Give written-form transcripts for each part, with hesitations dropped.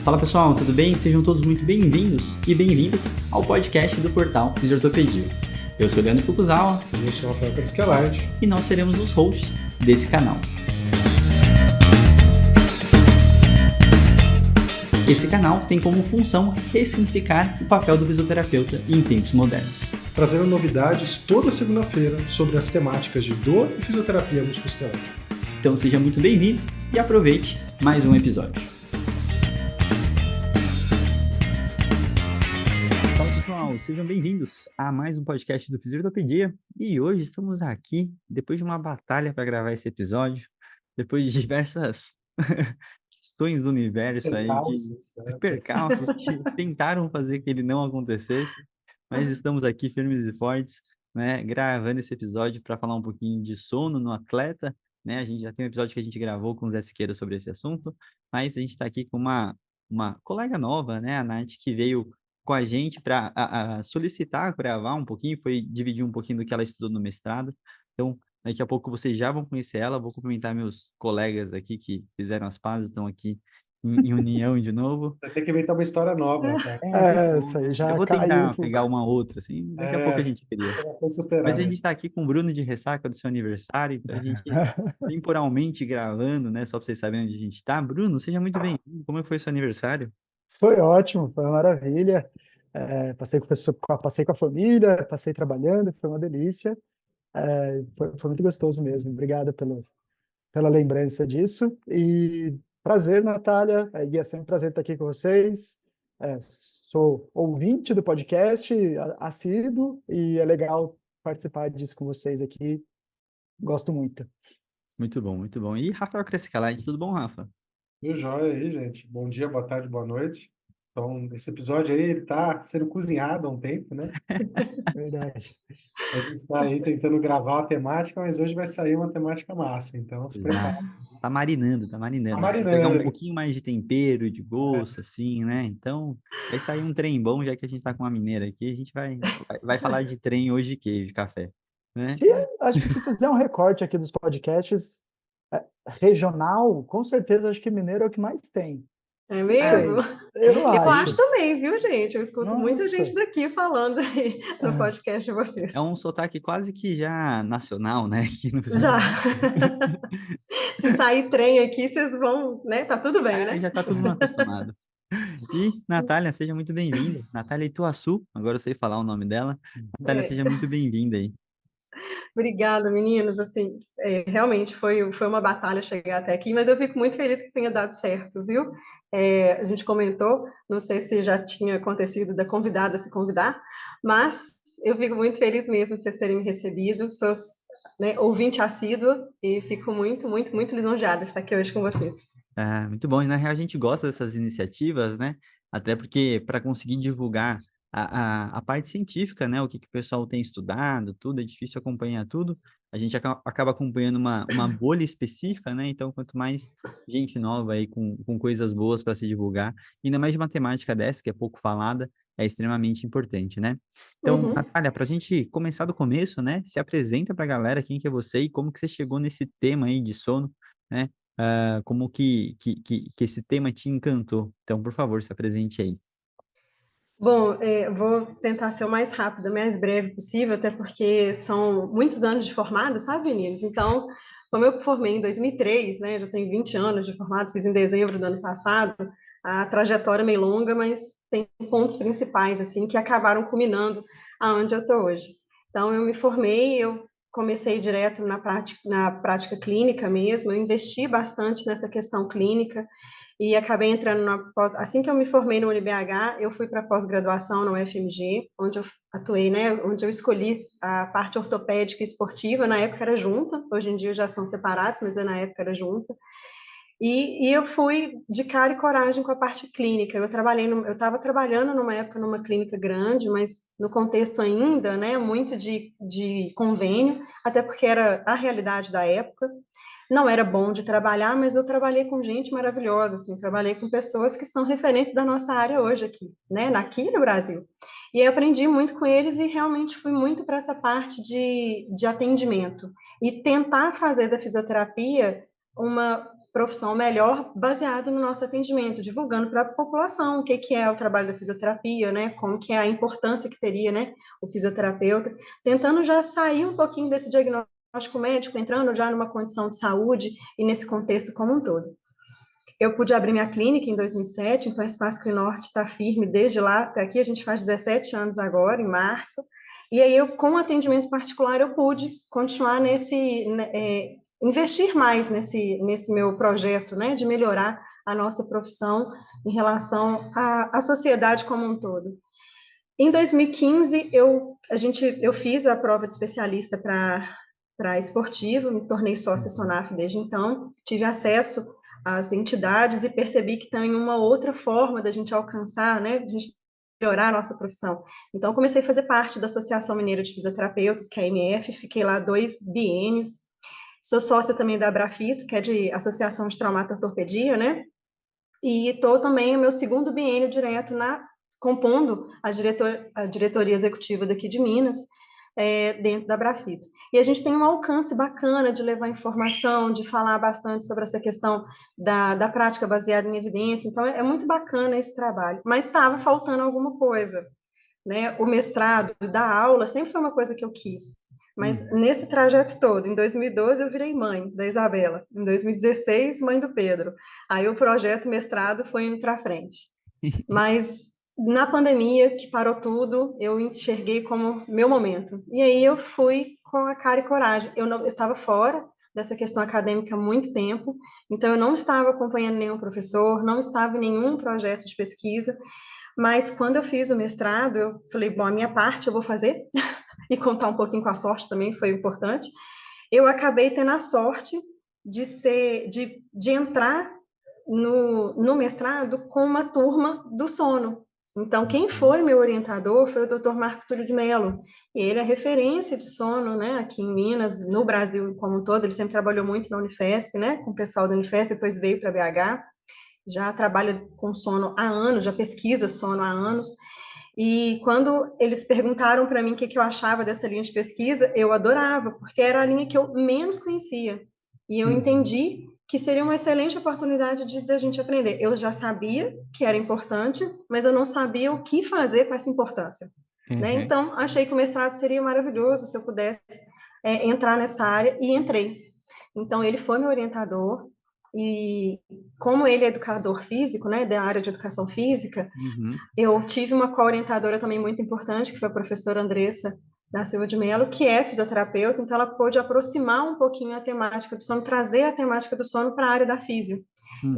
Fala pessoal, tudo bem? Sejam todos muito bem-vindos e bem-vindas ao podcast do portal Fisiortopedia. Eu sou o Leandro Fukuzawa. E eu sou o Rafael Cariscalard. E nós seremos os hosts desse canal. Esse canal tem como função ressignificar o papel do fisioterapeuta em tempos modernos. Trazendo novidades toda segunda-feira sobre as temáticas de dor e fisioterapia musculoesquelética. Então seja muito bem-vindo e aproveite mais um episódio. Fala pessoal, sejam bem-vindos a mais um podcast do Fisiortopedia. E hoje estamos aqui, depois de uma batalha para gravar esse episódio, depois de diversas questões do universo aí, percalços que tentaram fazer que ele não acontecesse, mas estamos aqui firmes e fortes, né, gravando esse episódio para falar um pouquinho de sono no atleta, né? A gente já tem um episódio que a gente gravou com o Zé Siqueira sobre esse assunto, mas a gente está aqui com uma colega nova, né, a Nath, que veio com a gente para solicitar gravar um pouquinho, foi dividir um pouquinho do que ela estudou no mestrado. Então, daqui a pouco vocês já vão conhecer ela. Vou cumprimentar meus colegas aqui que fizeram as pazes, estão aqui em união de novo. Vai ter que inventar uma história nova, cara. Isso aí já Eu vou caiu. tentar pegar uma outra, assim, daqui a pouco a gente cria. Mas a gente está aqui com o Bruno de ressaca do seu aniversário, então a gente temporalmente gravando, né? Só para vocês saberem onde a gente está. Bruno, seja muito bem-vindo. Como foi o seu aniversário? Foi ótimo, foi uma maravilha. Passei com a família, passei trabalhando, foi uma delícia. Foi muito gostoso mesmo. Obrigado pela lembrança disso. E prazer, Natália. É sempre um prazer estar aqui com vocês. Sou ouvinte do podcast, assíduo, e é legal participar disso com vocês aqui. Gosto muito. Muito bom, muito bom. E Rafael Crescalade, tudo bom, Rafa? Tudo jóia aí, gente. Bom dia, boa tarde, boa noite. Então, esse episódio aí, ele tá sendo cozinhado há um tempo, né? Verdade. A gente está aí tentando gravar a temática, mas hoje vai sair uma temática massa, então se prepara. Tá marinando, tá marinando. Tá Vai marinando. pegar um pouquinho mais de tempero, de gosto, assim, né? Então, vai sair um trem bom, já que a gente tá com uma mineira aqui, a gente vai falar de trem hoje de queijo, de café, né? Acho que se fizer um recorte aqui dos podcasts regional, com certeza acho que mineiro é o que mais tem. É mesmo? Eu acho também, viu, gente? Eu escuto muita Nossa. gente daqui falando aí no podcast de vocês. É um sotaque quase que já nacional, né? Aqui no Já. Se sair trem aqui, vocês vão, né? Tá tudo bem, né? Já tá todo mundo acostumado. E, Natália, seja muito bem-vinda. Natália Ituaçu, agora eu sei falar o nome dela. Natália, seja muito bem-vinda aí. Obrigada, meninos. Assim, realmente foi uma batalha chegar até aqui, mas eu fico muito feliz que tenha dado certo, viu? A gente comentou, não sei se já tinha acontecido da convidada se convidar, mas eu fico muito feliz mesmo de vocês terem me recebido. Sou, né, ouvinte assídua e fico muito, muito, muito lisonjeada de estar aqui hoje com vocês. Muito bom. E, na real, a gente gosta dessas iniciativas, né? Até porque, para conseguir divulgar a parte científica, né? O que o pessoal tem estudado, tudo, é difícil acompanhar tudo. A gente acaba acompanhando uma bolha específica, né? Então, quanto mais gente nova aí com coisas boas para se divulgar, ainda mais de matemática dessa, que é pouco falada, é extremamente importante, né? Então, Natália, para a gente começar do começo, né? Se apresenta para a galera quem que é você e como que você chegou nesse tema aí de sono, né? Como que esse tema te encantou. Então, por favor, se apresente aí. Bom, vou tentar ser o mais rápida, mais breve possível, até porque são muitos anos de formada, sabe, meninos? Então, como eu formei em 2003, né, já tenho 20 anos de formado, fiz em dezembro do ano passado, a trajetória é meio longa, mas tem pontos principais, assim, que acabaram culminando aonde eu estou hoje. Então, eu me formei, eu comecei direto na prática clínica mesmo, eu investi bastante nessa questão clínica, e acabei entrando assim que eu me formei no UniBH, eu fui para pós-graduação na UFMG, onde eu atuei, né, onde eu escolhi a parte ortopédica e esportiva, na época era junta, hoje em dia já são separados, mas na época era junta, e eu fui de cara e coragem com a parte clínica. Eu estava trabalhando numa época numa clínica grande, mas no contexto ainda, né, muito de convênio, até porque era a realidade da época. Não era bom de trabalhar, mas eu trabalhei com gente maravilhosa, assim, trabalhei com pessoas que são referência da nossa área hoje aqui, né, aqui no Brasil. E aprendi muito com eles e realmente fui muito para essa parte de atendimento. E tentar fazer da fisioterapia uma profissão melhor baseado no nosso atendimento, divulgando para a população o que é o trabalho da fisioterapia, né, como que é a importância que teria, né, o fisioterapeuta, tentando já sair um pouquinho desse diagnóstico médico, entrando já numa condição de saúde e nesse contexto como um todo. Eu pude abrir minha clínica em 2007, então a Espaço Clinorte está firme desde lá até aqui, a gente faz 17 anos agora, em março, e aí eu, com atendimento particular, eu pude continuar investir mais nesse meu projeto, né, de melhorar a nossa profissão em relação à sociedade como um todo. Em 2015, eu fiz a prova de especialista para esportivo, me tornei sócia Sonaf desde então, tive acesso às entidades e percebi que tem uma outra forma da gente alcançar, né, de a gente melhorar a nossa profissão. Então, comecei a fazer parte da Associação Mineira de Fisioterapeutas, que é a AMF, fiquei lá 2 biênios, sou sócia também da Abrafito, que é de Associação de Traumato-Ortopedia, né, e estou também no meu segundo biênio direto compondo a diretoria executiva daqui de Minas, dentro da Abrafito. E a gente tem um alcance bacana de levar informação, de falar bastante sobre essa questão da prática baseada em evidência, então é muito bacana esse trabalho. Mas estava faltando alguma coisa, né? O mestrado, dar aula, sempre foi uma coisa que eu quis. Mas nesse trajeto todo, em 2012 eu virei mãe da Isabela, em 2016 mãe do Pedro. Aí o projeto mestrado foi indo para frente. Mas na pandemia, que parou tudo, eu enxerguei como meu momento. E aí eu fui com a cara e coragem. Eu estava fora dessa questão acadêmica há muito tempo, então eu não estava acompanhando nenhum professor, não estava em nenhum projeto de pesquisa, mas quando eu fiz o mestrado, eu falei, bom, a minha parte eu vou fazer, e contar um pouquinho com a sorte também foi importante. Eu acabei tendo a sorte de entrar no mestrado com uma turma do sono. Então, quem foi meu orientador foi o Dr. Marco Túlio de Mello. E ele é referência de sono, né, aqui em Minas, no Brasil como um todo. Ele sempre trabalhou muito na Unifesp, né, com o pessoal da Unifesp, depois veio para BH. Já trabalha com sono há anos, já pesquisa sono há anos. E quando eles perguntaram para mim o que eu achava dessa linha de pesquisa, eu adorava, porque era a linha que eu menos conhecia. E eu entendi que seria uma excelente oportunidade de a gente aprender. Eu já sabia que era importante, mas eu não sabia o que fazer com essa importância. Né? Então, achei que o mestrado seria maravilhoso se eu pudesse entrar nessa área, e entrei. Então, ele foi meu orientador, e como ele é educador físico, né, da área de educação física, eu tive uma co-orientadora também muito importante, que foi a professora Andressa da Silva de Mello, que é fisioterapeuta, então ela pôde aproximar um pouquinho a temática do sono, trazer a temática do sono para a área da físio.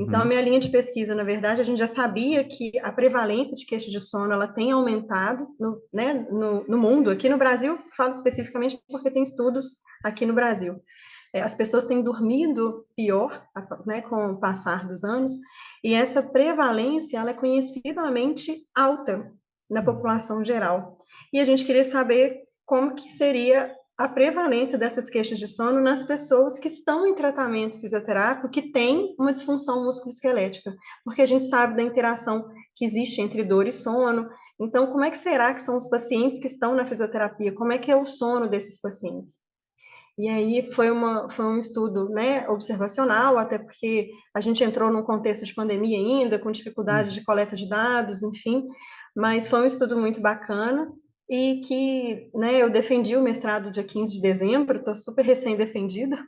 Então, a minha linha de pesquisa, na verdade, a gente já sabia que a prevalência de queixas de sono, ela tem aumentado no mundo. Aqui no Brasil, falo especificamente porque tem estudos aqui no Brasil. As pessoas têm dormido pior, né, com o passar dos anos, e essa prevalência, ela é conhecidamente alta na população geral. E a gente queria saber como que seria a prevalência dessas queixas de sono nas pessoas que estão em tratamento fisioterápico, que têm uma disfunção musculoesquelética, porque a gente sabe da interação que existe entre dor e sono. Então, como é que será que são os pacientes que estão na fisioterapia? Como é que é o sono desses pacientes? E aí foi um estudo, né, observacional, até porque a gente entrou num contexto de pandemia ainda, com dificuldade de coleta de dados, enfim, mas foi um estudo muito bacana e que, né, eu defendi o mestrado dia 15 de dezembro, estou super recém-defendida,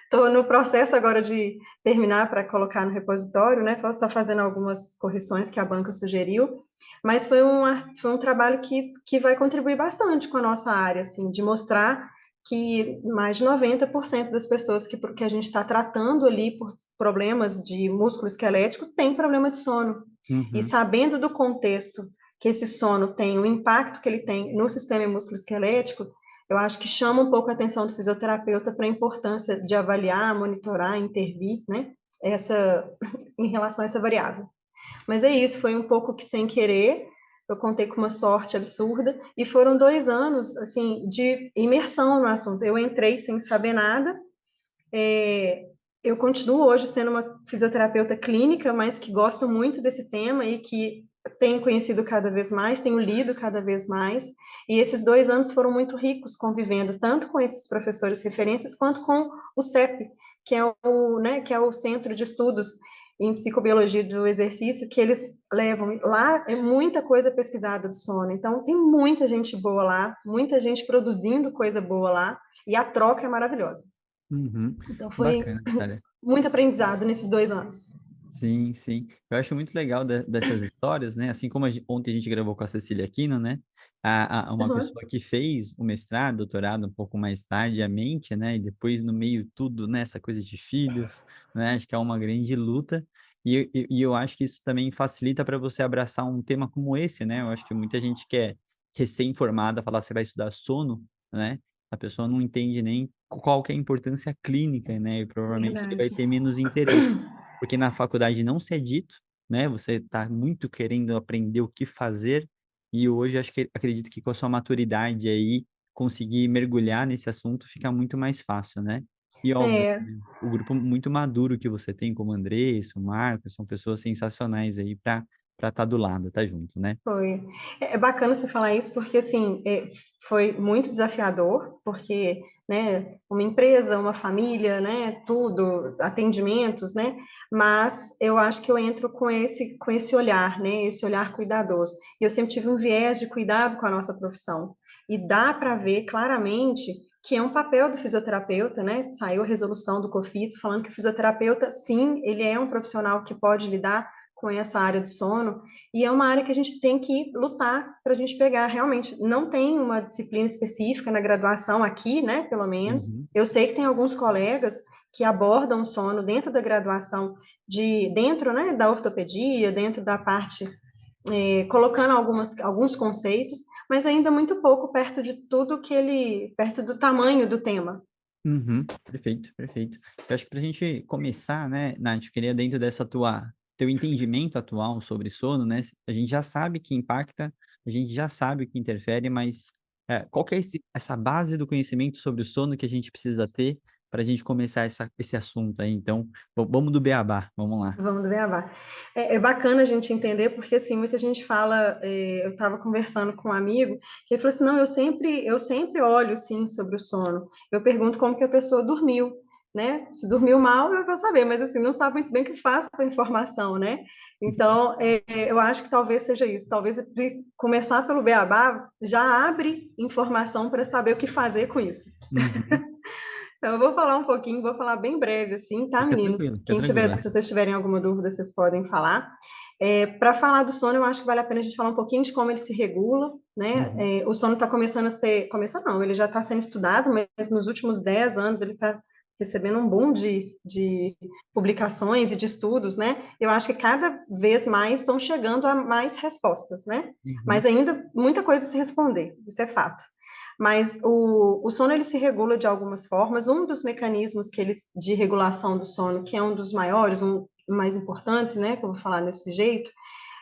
estou no processo agora de terminar para colocar no repositório, né, só fazendo algumas correções que a banca sugeriu, mas foi um trabalho que vai contribuir bastante com a nossa área, assim, de mostrar que mais de 90% das pessoas que a gente está tratando ali por problemas de músculo esquelético tem problema de sono. E sabendo do contexto que esse sono tem, o impacto que ele tem no sistema musculoesquelético, eu acho que chama um pouco a atenção do fisioterapeuta para a importância de avaliar, monitorar, intervir, né, em relação a essa variável. Mas é isso, foi um pouco que sem querer, eu contei com uma sorte absurda, e foram 2 anos, assim, de imersão no assunto. Eu entrei sem saber nada, eu continuo hoje sendo uma fisioterapeuta clínica, mas que gosta muito desse tema e que tenho conhecido cada vez mais, tenho lido cada vez mais, e esses 2 anos foram muito ricos convivendo tanto com esses professores referências quanto com o CEP, que é né, que é o Centro de Estudos em Psicobiologia do Exercício, que eles levam lá, é muita coisa pesquisada do sono, então tem muita gente boa lá, muita gente produzindo coisa boa lá, e a troca é maravilhosa. Uhum. Então foi Bacana, cara. muito aprendizado nesses 2 anos. Sim, sim. Eu acho muito legal dessas histórias, né? Assim como ontem a gente gravou com a Cecília Aquino, né? Uma Uhum. pessoa que fez o mestrado, doutorado um pouco mais tardiamente, né? E depois no meio tudo, né? Essa coisa de filhos, né? Acho que é uma grande luta. E eu acho que isso também facilita para você abraçar um tema como esse, né? Eu acho que muita gente que é recém-formada, falar você vai estudar sono, né? A pessoa não entende nem qual que é a importância clínica, né? E provavelmente ele vai Verdade. ter menos interesse porque na faculdade não se é dito, né? Você está muito querendo aprender o que fazer, e hoje acredito que com a sua maturidade aí, conseguir mergulhar nesse assunto fica muito mais fácil, né? E óbvio, É, né, o grupo muito maduro que você tem, como o Andressa, o Marcos, são pessoas sensacionais aí para estar do lado, tá junto, né? foi. É bacana você falar isso, porque, assim, foi muito desafiador, porque, né, uma empresa, uma família, né, tudo, atendimentos, né, mas eu acho que eu entro com esse olhar, né, esse olhar cuidadoso. E eu sempre tive um viés de cuidado com a nossa profissão. E dá para ver claramente que é um papel do fisioterapeuta, né, saiu a resolução do COFITO falando que o fisioterapeuta, sim, ele é um profissional que pode lidar com essa área do sono, e é uma área que a gente tem que lutar para a gente pegar. Realmente, não tem uma disciplina específica na graduação aqui, né? Pelo menos. Uhum. Eu sei que tem alguns colegas que abordam o sono dentro da graduação, dentro, né, da ortopedia, dentro da parte, colocando alguns conceitos, mas ainda muito pouco perto de tudo perto do tamanho do tema. Uhum, perfeito, perfeito. Eu acho que para a gente começar, né, Nath, eu queria dentro teu entendimento atual sobre sono, né? A gente já sabe que impacta, a gente já sabe que interfere, mas qual que é essa base do conhecimento sobre o sono que a gente precisa ter para a gente começar esse assunto aí? Então, vamos do beabá, vamos lá. Vamos do beabá. É bacana a gente entender, porque assim, muita gente fala, eu estava conversando com um amigo, que ele falou assim, não, eu sempre olho, sim, sobre o sono. Eu pergunto como que a pessoa dormiu, né? Se dormiu mal, eu vou saber, mas assim, não sabe muito bem o que faz com a informação, né? Então, eu acho que talvez seja isso. Talvez começar pelo beabá já abre informação para saber o que fazer com isso. Uhum. Então, eu vou falar um pouquinho, vou falar bem breve, assim, tá, meninos? Fica tranquila. Se vocês tiverem alguma dúvida, vocês podem falar. Para falar do sono, eu acho que vale a pena a gente falar um pouquinho de como ele se regula, né? Uhum. O sono está começando a ser, começando não, ele já está sendo estudado, mas nos últimos 10 anos ele está recebendo um boom de publicações e de estudos, né? Eu acho que cada vez mais estão chegando a mais respostas, né? Uhum. Mas ainda muita coisa a se responder, isso é fato. Mas o sono ele se regula de algumas formas. Um dos mecanismos de regulação do sono, que é um dos maiores, um mais importantes, né, que eu vou falar desse jeito,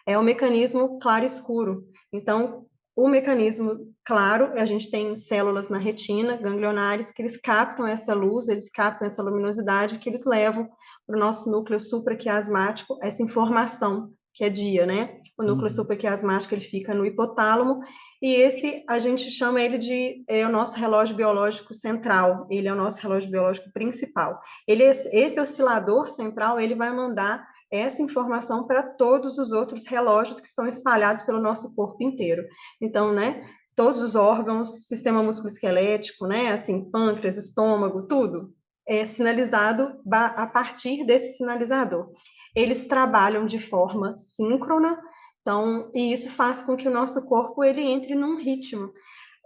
é o mecanismo claro-escuro. Então, o mecanismo claro, a gente tem células na retina, ganglionares, que eles captam essa luz, eles captam essa luminosidade, que eles levam para o nosso núcleo supraquiasmático essa informação, que é dia, né? O núcleo Uhum. supraquiasmático, ele fica no hipotálamo, e esse, a gente chama ele é o nosso relógio biológico central, ele é o nosso relógio biológico principal. Esse oscilador central, ele vai mandar essa informação para todos os outros relógios que estão espalhados pelo nosso corpo inteiro. Então, né, todos os órgãos, sistema musculoesquelético, né, assim, pâncreas, estômago, tudo é sinalizado a partir desse sinalizador. Eles trabalham de forma síncrona, então, e isso faz com que o nosso corpo ele entre num ritmo.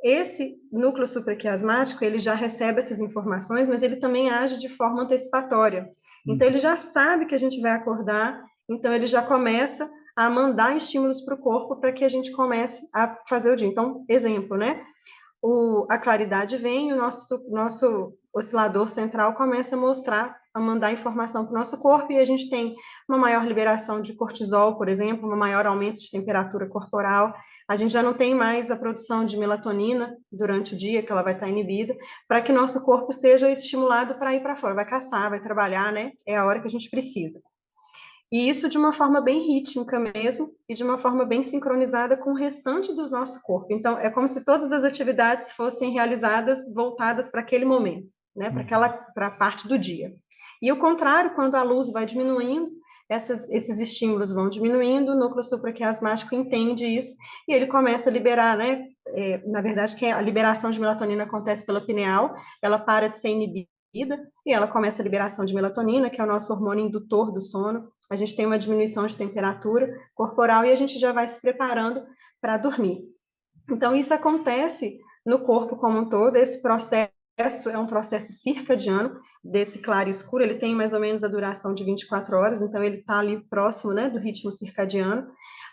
Esse núcleo supraquiasmático, ele já recebe essas informações, mas ele também age de forma antecipatória. Então, Uhum. ele já sabe que a gente vai acordar, então ele já começa a mandar estímulos para o corpo para que a gente comece a fazer o dia. Então, exemplo, né? A claridade vem, o nosso oscilador central começa a mostrar, a mandar informação para o nosso corpo, e a gente tem uma maior liberação de cortisol, por exemplo, um maior aumento de temperatura corporal. A gente já não tem mais a produção de melatonina durante o dia, que ela vai estar inibida, para que nosso corpo seja estimulado para ir para fora, vai caçar, vai trabalhar, né? É a hora que a gente precisa. E isso de uma forma bem rítmica mesmo, e de uma forma bem sincronizada com o restante do nosso corpo. Então, é como se todas as atividades fossem realizadas voltadas para aquele momento, né, para a parte do dia. E o contrário, quando a luz vai diminuindo, esses estímulos vão diminuindo, o núcleo supraquiasmático entende isso, e ele começa a liberar, né, na verdade, que a liberação de melatonina acontece pela pineal, ela para de ser inibida, e ela começa a liberação de melatonina, que é o nosso hormônio indutor do sono. A gente tem uma diminuição de temperatura corporal e a gente já vai se preparando para dormir. Então, isso acontece no corpo como um todo, esse processo é um processo circadiano, desse claro e escuro, ele tem mais ou menos a duração de 24 horas, então ele está ali próximo, né, do ritmo circadiano,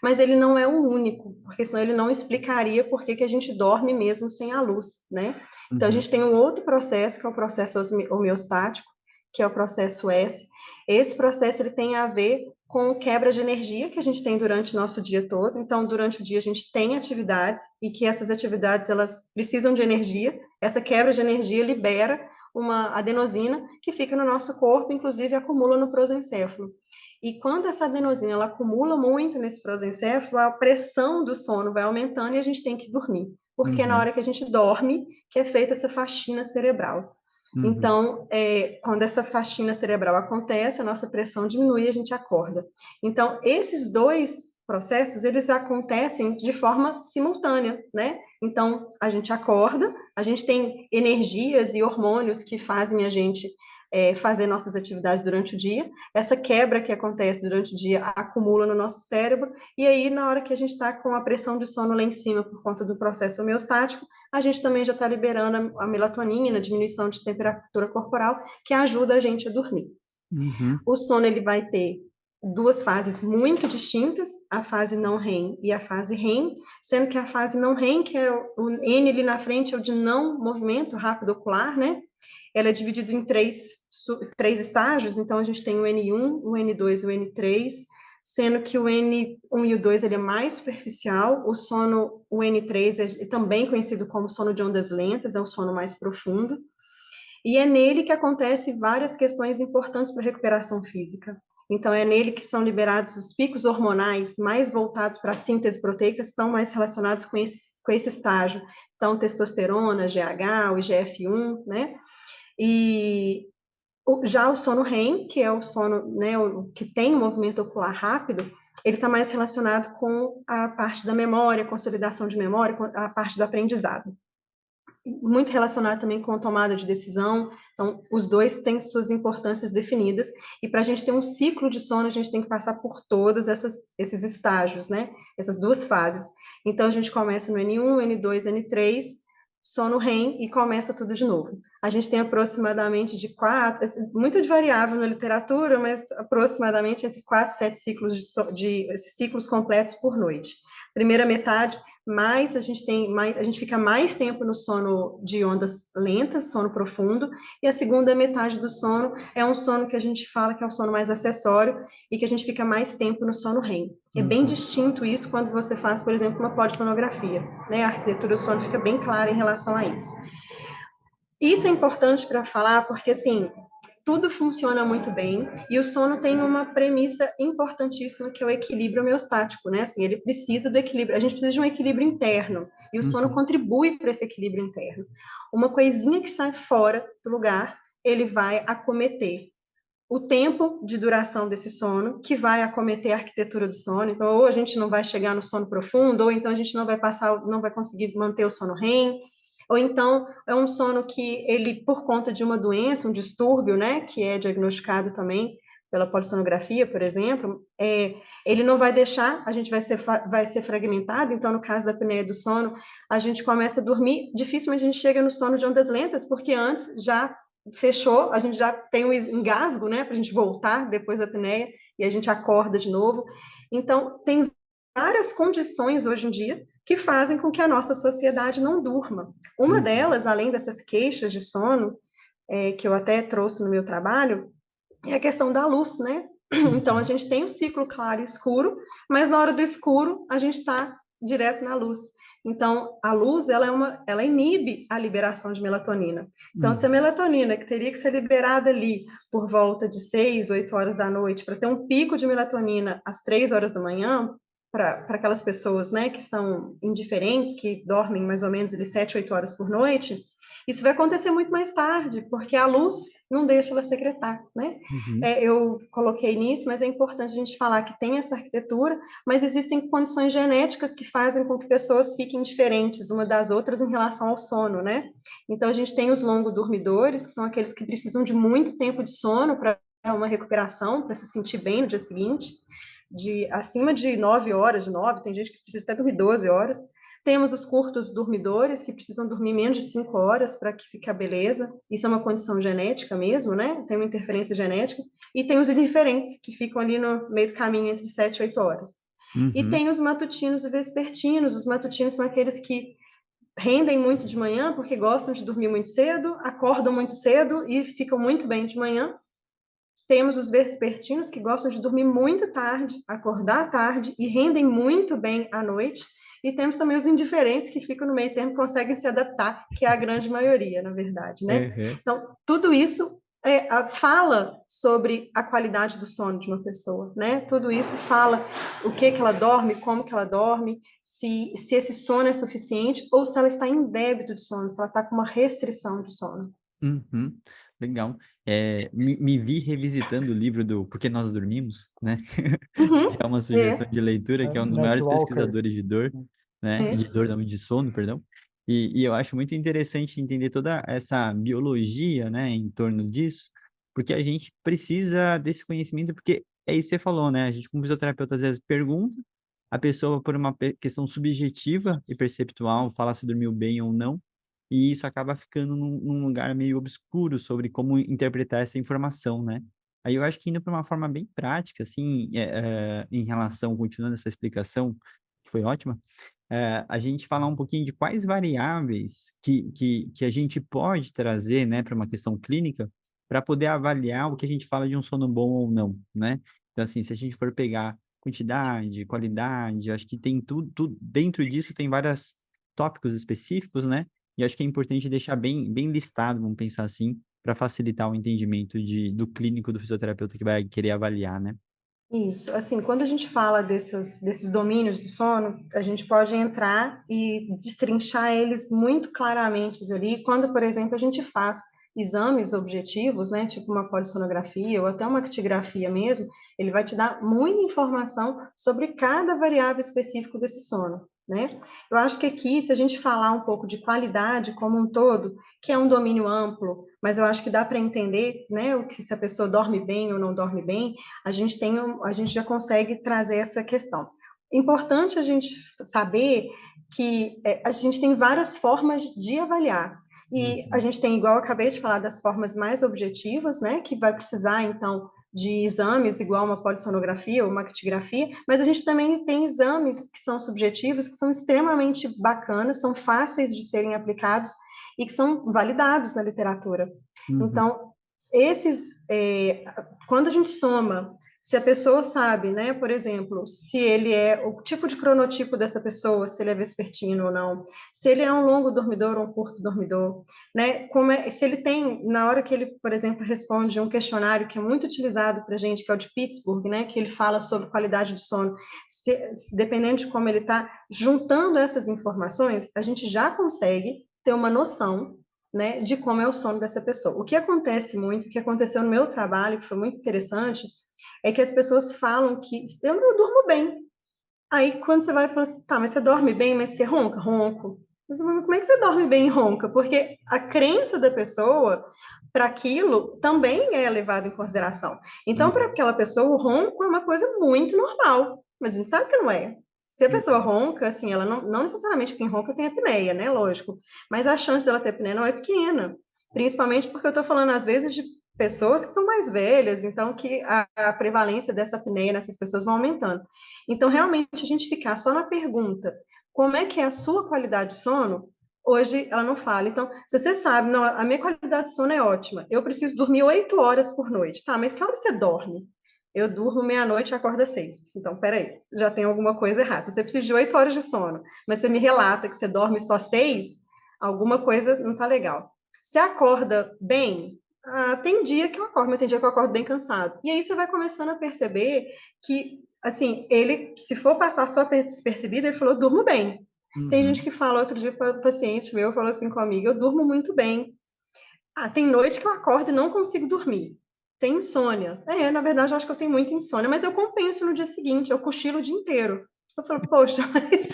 mas ele não é o único, porque senão ele não explicaria por que a gente dorme mesmo sem a luz, né? Então, a gente tem um outro processo, que é o processo homeostático, que é o processo S. Esse processo ele tem a ver com quebra de energia que a gente tem durante o nosso dia todo. Então, durante o dia a gente tem atividades e que essas atividades elas precisam de energia. Essa quebra de energia libera uma adenosina que fica no nosso corpo, inclusive acumula no prosencéfalo. E quando essa adenosina ela acumula muito nesse prosencéfalo, a pressão do sono vai aumentando e a gente tem que dormir. Porque é na hora que a gente dorme que é feita essa faxina cerebral. Então, quando essa faxina cerebral acontece, a nossa pressão diminui e a gente acorda. Então, esses dois processos, eles acontecem de forma simultânea, né? Então, a gente acorda, a gente tem energias e hormônios que fazem a gente fazer nossas atividades durante o dia. Essa quebra que acontece durante o dia acumula no nosso cérebro, e aí, na hora que a gente está com a pressão de sono lá em cima por conta do processo homeostático, a gente também já está liberando a melatonina, a diminuição de temperatura corporal, que ajuda a gente a dormir. O sono ele vai ter duas fases muito distintas, a fase não REM e a fase REM, sendo que a fase não REM, que é o N ali na frente, é o de não movimento rápido ocular, né? Ela é dividida em três estágios, então a gente tem o N1, o N2 e o N3, sendo que o N1 e o 2 ele é mais superficial, o N3 é também conhecido como sono de ondas lentas, é o sono mais profundo, e é nele que acontecem várias questões importantes para a recuperação física. Então, é nele que são liberados os picos hormonais mais voltados para a síntese proteica, estão mais relacionados com esse estágio. Então, testosterona, GH, o IGF-1, né? E já o sono REM, que é o sono, né, o que tem um movimento ocular rápido, ele está mais relacionado com a parte da memória, consolidação de memória, com a parte do aprendizado. Muito relacionado também com a tomada de decisão. Então, os dois têm suas importâncias definidas, e para a gente ter um ciclo de sono, a gente tem que passar por todos esses estágios, né? Essas duas fases. Então, a gente começa no N1, N2, N3, sono REM, e começa tudo de novo. A gente tem aproximadamente de 4, muito variável na literatura, mas aproximadamente entre 4 e 7 ciclos esses ciclos completos por noite. Primeira metade, a gente fica mais tempo no sono de ondas lentas, sono profundo, e a segunda metade do sono é um sono que a gente fala que é um sono mais acessório e que a gente fica mais tempo no sono REM. É bem distinto isso quando você faz, por exemplo, uma polissonografia, né? A arquitetura do sono fica bem clara em relação a isso. Isso é importante para falar porque, assim, tudo funciona muito bem, e o sono tem uma premissa importantíssima, que é o equilíbrio homeostático, né? Assim, ele precisa do equilíbrio, a gente precisa de um equilíbrio interno, e o sono contribui para esse equilíbrio interno. Uma coisinha que sai fora do lugar, ele vai acometer o tempo de duração desse sono, que vai acometer a arquitetura do sono. Então, ou a gente não vai chegar no sono profundo, ou então a gente não vai conseguir manter o sono REM, ou então é um sono que ele, por conta de uma doença, um distúrbio, né, que é diagnosticado também pela polissonografia, por exemplo, ele não vai deixar, a gente vai ser fragmentado. Então, no caso da apneia do sono, a gente começa a dormir, dificilmente a gente chega no sono de ondas lentas, porque antes já fechou, a gente já tem um engasgo, né, para a gente voltar depois da apneia, e a gente acorda de novo. Então, tem várias condições hoje em dia que fazem com que a nossa sociedade não durma. Uma delas, além dessas queixas de sono, que eu até trouxe no meu trabalho, é a questão da luz, né? Então, a gente tem o ciclo claro e escuro, mas na hora do escuro, a gente está direto na luz. Então, a luz, ela inibe a liberação de melatonina. Então, se a melatonina, que teria que ser liberada ali por volta de 6, 8 horas da noite, para ter um pico de melatonina às 3 horas da manhã, para aquelas pessoas, né, que são indiferentes, que dormem mais ou menos ali 7, 8 horas por noite, isso vai acontecer muito mais tarde, porque a luz não deixa ela secretar, né? Uhum. Eu coloquei nisso, mas é importante a gente falar que tem essa arquitetura, mas existem condições genéticas que fazem com que pessoas fiquem diferentes uma das outras em relação ao sono, né? Então, a gente tem os longo-dormidores, que são aqueles que precisam de muito tempo de sono para uma recuperação, para se sentir bem no dia seguinte, de acima de 9 horas, de 9, tem gente que precisa até dormir 12 horas. Temos os curtos dormidores, que precisam dormir menos de 5 horas para que fique a beleza. Isso é uma condição genética mesmo, né? Tem uma interferência genética. E tem os indiferentes, que ficam ali no meio do caminho entre 7 e 8 horas. E tem os matutinos e vespertinos. Os matutinos são aqueles que rendem muito de manhã, porque gostam de dormir muito cedo, acordam muito cedo e ficam muito bem de manhã. Temos os vespertinos, que gostam de dormir muito tarde, acordar tarde e rendem muito bem à noite. E temos também os indiferentes, que ficam no meio termo, conseguem se adaptar, que é a grande maioria, na verdade, né? Uhum. Então, tudo isso fala sobre a qualidade do sono de uma pessoa, né? Tudo isso fala o que ela dorme, como que ela dorme, se esse sono é suficiente ou se ela está em débito de sono, se ela está com uma restrição de sono. Uhum. Legal. Me vi revisitando o livro do Por que Nós Dormimos, né? Que é uma sugestão de leitura, que é um dos Matt maiores Walker. pesquisadores de dor, né? De dor, não, de sono, perdão. E eu acho muito interessante entender toda essa biologia, né, em torno disso, porque a gente precisa desse conhecimento, porque é isso que você falou, né? A gente, como fisioterapeuta, às vezes pergunta, a pessoa, por uma questão subjetiva e perceptual, fala se dormiu bem ou não, e isso acaba ficando num lugar meio obscuro sobre como interpretar essa informação, né? Aí eu acho que indo para uma forma bem prática, assim, em relação, continuando essa explicação, que foi ótima, a gente falar um pouquinho de quais variáveis que a gente pode trazer, né, para uma questão clínica, para poder avaliar o que a gente fala de um sono bom ou não, né? Então, assim, se a gente for pegar quantidade, qualidade, acho que tem tudo dentro disso tem vários tópicos específicos, né? E acho que é importante deixar bem listado, vamos pensar assim, para facilitar o entendimento do clínico do fisioterapeuta que vai querer avaliar, né? Isso, assim, quando a gente fala desses domínios do sono, a gente pode entrar e destrinchar eles muito claramente ali, quando, por exemplo, a gente faz exames objetivos, né, tipo uma polissonografia ou até uma actigrafia mesmo, ele vai te dar muita informação sobre cada variável específico desse sono, né? Eu acho que aqui, se a gente falar um pouco de qualidade como um todo, que é um domínio amplo, mas eu acho que dá para entender, né, o que se a pessoa dorme bem ou não dorme bem, a gente já consegue trazer essa questão. Importante a gente saber que a gente tem várias formas de avaliar. E a gente tem, igual eu acabei de falar, das formas mais objetivas, né, que vai precisar, então, de exames, igual uma polissonografia ou uma actigrafia, mas a gente também tem exames que são subjetivos, que são extremamente bacanas, são fáceis de serem aplicados e que são validados na literatura. Uhum. Então, quando a gente soma, se a pessoa sabe, né, por exemplo, se ele é o tipo de cronotipo dessa pessoa, se ele é vespertino ou não, se ele é um longo dormidor ou um curto dormidor, né, se ele tem, na hora que ele, por exemplo, responde um questionário que é muito utilizado para a gente, que é o de Pittsburgh, né, que ele fala sobre qualidade do sono, dependendo de como ele está juntando essas informações, a gente já consegue ter uma noção, né, de como é o sono dessa pessoa. O que acontece muito, o que aconteceu no meu trabalho, que foi muito interessante, é que as pessoas falam que eu durmo bem. Aí, quando você vai falar assim, tá, mas você dorme bem, mas você ronca? Ronco. Mas como é que você dorme bem e ronca? Porque a crença da pessoa para aquilo também é levada em consideração. Então, para Uhum. aquela pessoa, o ronco é uma coisa muito normal, mas a gente sabe que não é. Se a pessoa Uhum. ronca, assim, ela não necessariamente quem ronca tem apneia, né? Lógico. Mas a chance dela ter apneia não é pequena. Principalmente porque eu estou falando, às vezes, de pessoas que são mais velhas, então que a prevalência dessa apneia nessas pessoas vai aumentando. Então, realmente, a gente ficar só na pergunta, como é que é a sua qualidade de sono? Hoje ela não fala. Então, se você sabe, não, a minha qualidade de sono é ótima, eu preciso dormir 8 horas por noite. Tá, mas que hora você dorme? eu durmo meia-noite e acordo às 6. Então, peraí, já tem alguma coisa errada. Se você precisa de 8 horas de sono, mas você me relata que você dorme só 6, alguma coisa não tá legal. Você acorda bem? Tem dia que eu acordo, mas tem dia que eu acordo bem cansado. E aí você vai começando a perceber que, assim, ele, se for passar só despercebido, ele falou, eu durmo bem. Tem gente Uhum. que fala, outro dia, paciente meu falou assim comigo, eu durmo muito bem. Tem noite que eu acordo e não consigo dormir. Tem insônia. Na verdade, eu acho que eu tenho muita insônia, mas eu compenso no dia seguinte, eu cochilo o dia inteiro. Eu falo, poxa, mas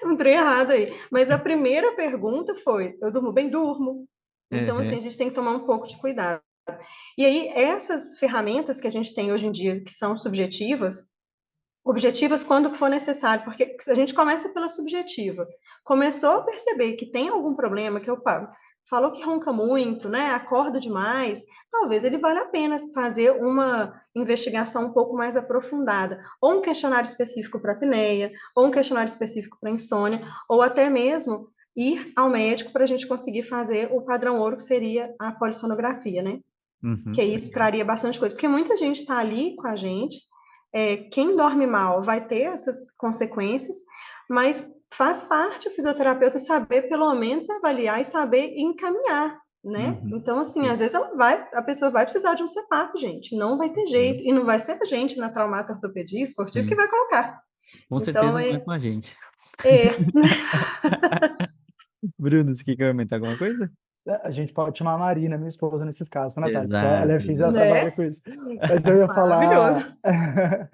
não trem errado aí. Mas a primeira pergunta foi, eu durmo bem? Durmo. Então, assim, Uhum. a gente tem que tomar um pouco de cuidado. E aí, essas ferramentas que a gente tem hoje em dia, que são subjetivas, objetivas quando for necessário, porque a gente começa pela subjetiva. Começou a perceber que tem algum problema, que opa, falou que ronca muito, né? Acorda demais, talvez ele valha a pena fazer uma investigação um pouco mais aprofundada, ou um questionário específico para apneia, ou um questionário específico para insônia, ou até mesmo ir ao médico para a gente conseguir fazer o padrão ouro, que seria a polissonografia, né? Que Uhum. isso traria bastante coisa, porque muita gente está ali com a gente, quem dorme mal vai ter essas consequências, mas faz parte o fisioterapeuta saber pelo menos avaliar e saber encaminhar, né? Uhum. Então, assim, Sim. às vezes a pessoa vai precisar de um CPAP, gente, não vai ter jeito, Uhum. e não vai ser a gente na traumato-ortopedia esportiva que Sim. vai colocar. Com Então, certeza não é com a gente. é, Bruno, você quer comentar alguma coisa? A gente pode chamar a Marina, minha esposa, nesses casos, tá, Natália? Porque ela é Exato, física, ela exato. trabalha né? com isso. Mas eu ia Maravilhoso. falar.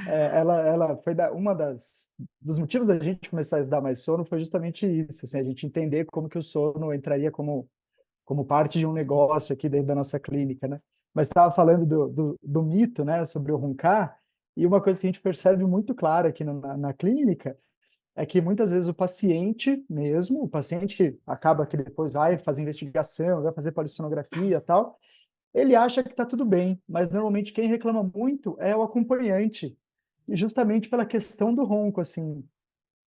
Ela foi uma dos motivos da gente começar a estudar mais sono foi justamente isso, assim, a gente entender como que o sono entraria como parte de um negócio aqui dentro da nossa clínica, né? Mas estava falando do mito, né, sobre o roncar, e uma coisa que a gente percebe muito clara aqui na clínica é que muitas vezes o paciente mesmo, o paciente que acaba que depois vai fazer investigação, vai fazer polissonografia e tal, ele acha que está tudo bem, mas normalmente quem reclama muito é o acompanhante, e justamente pela questão do ronco, assim.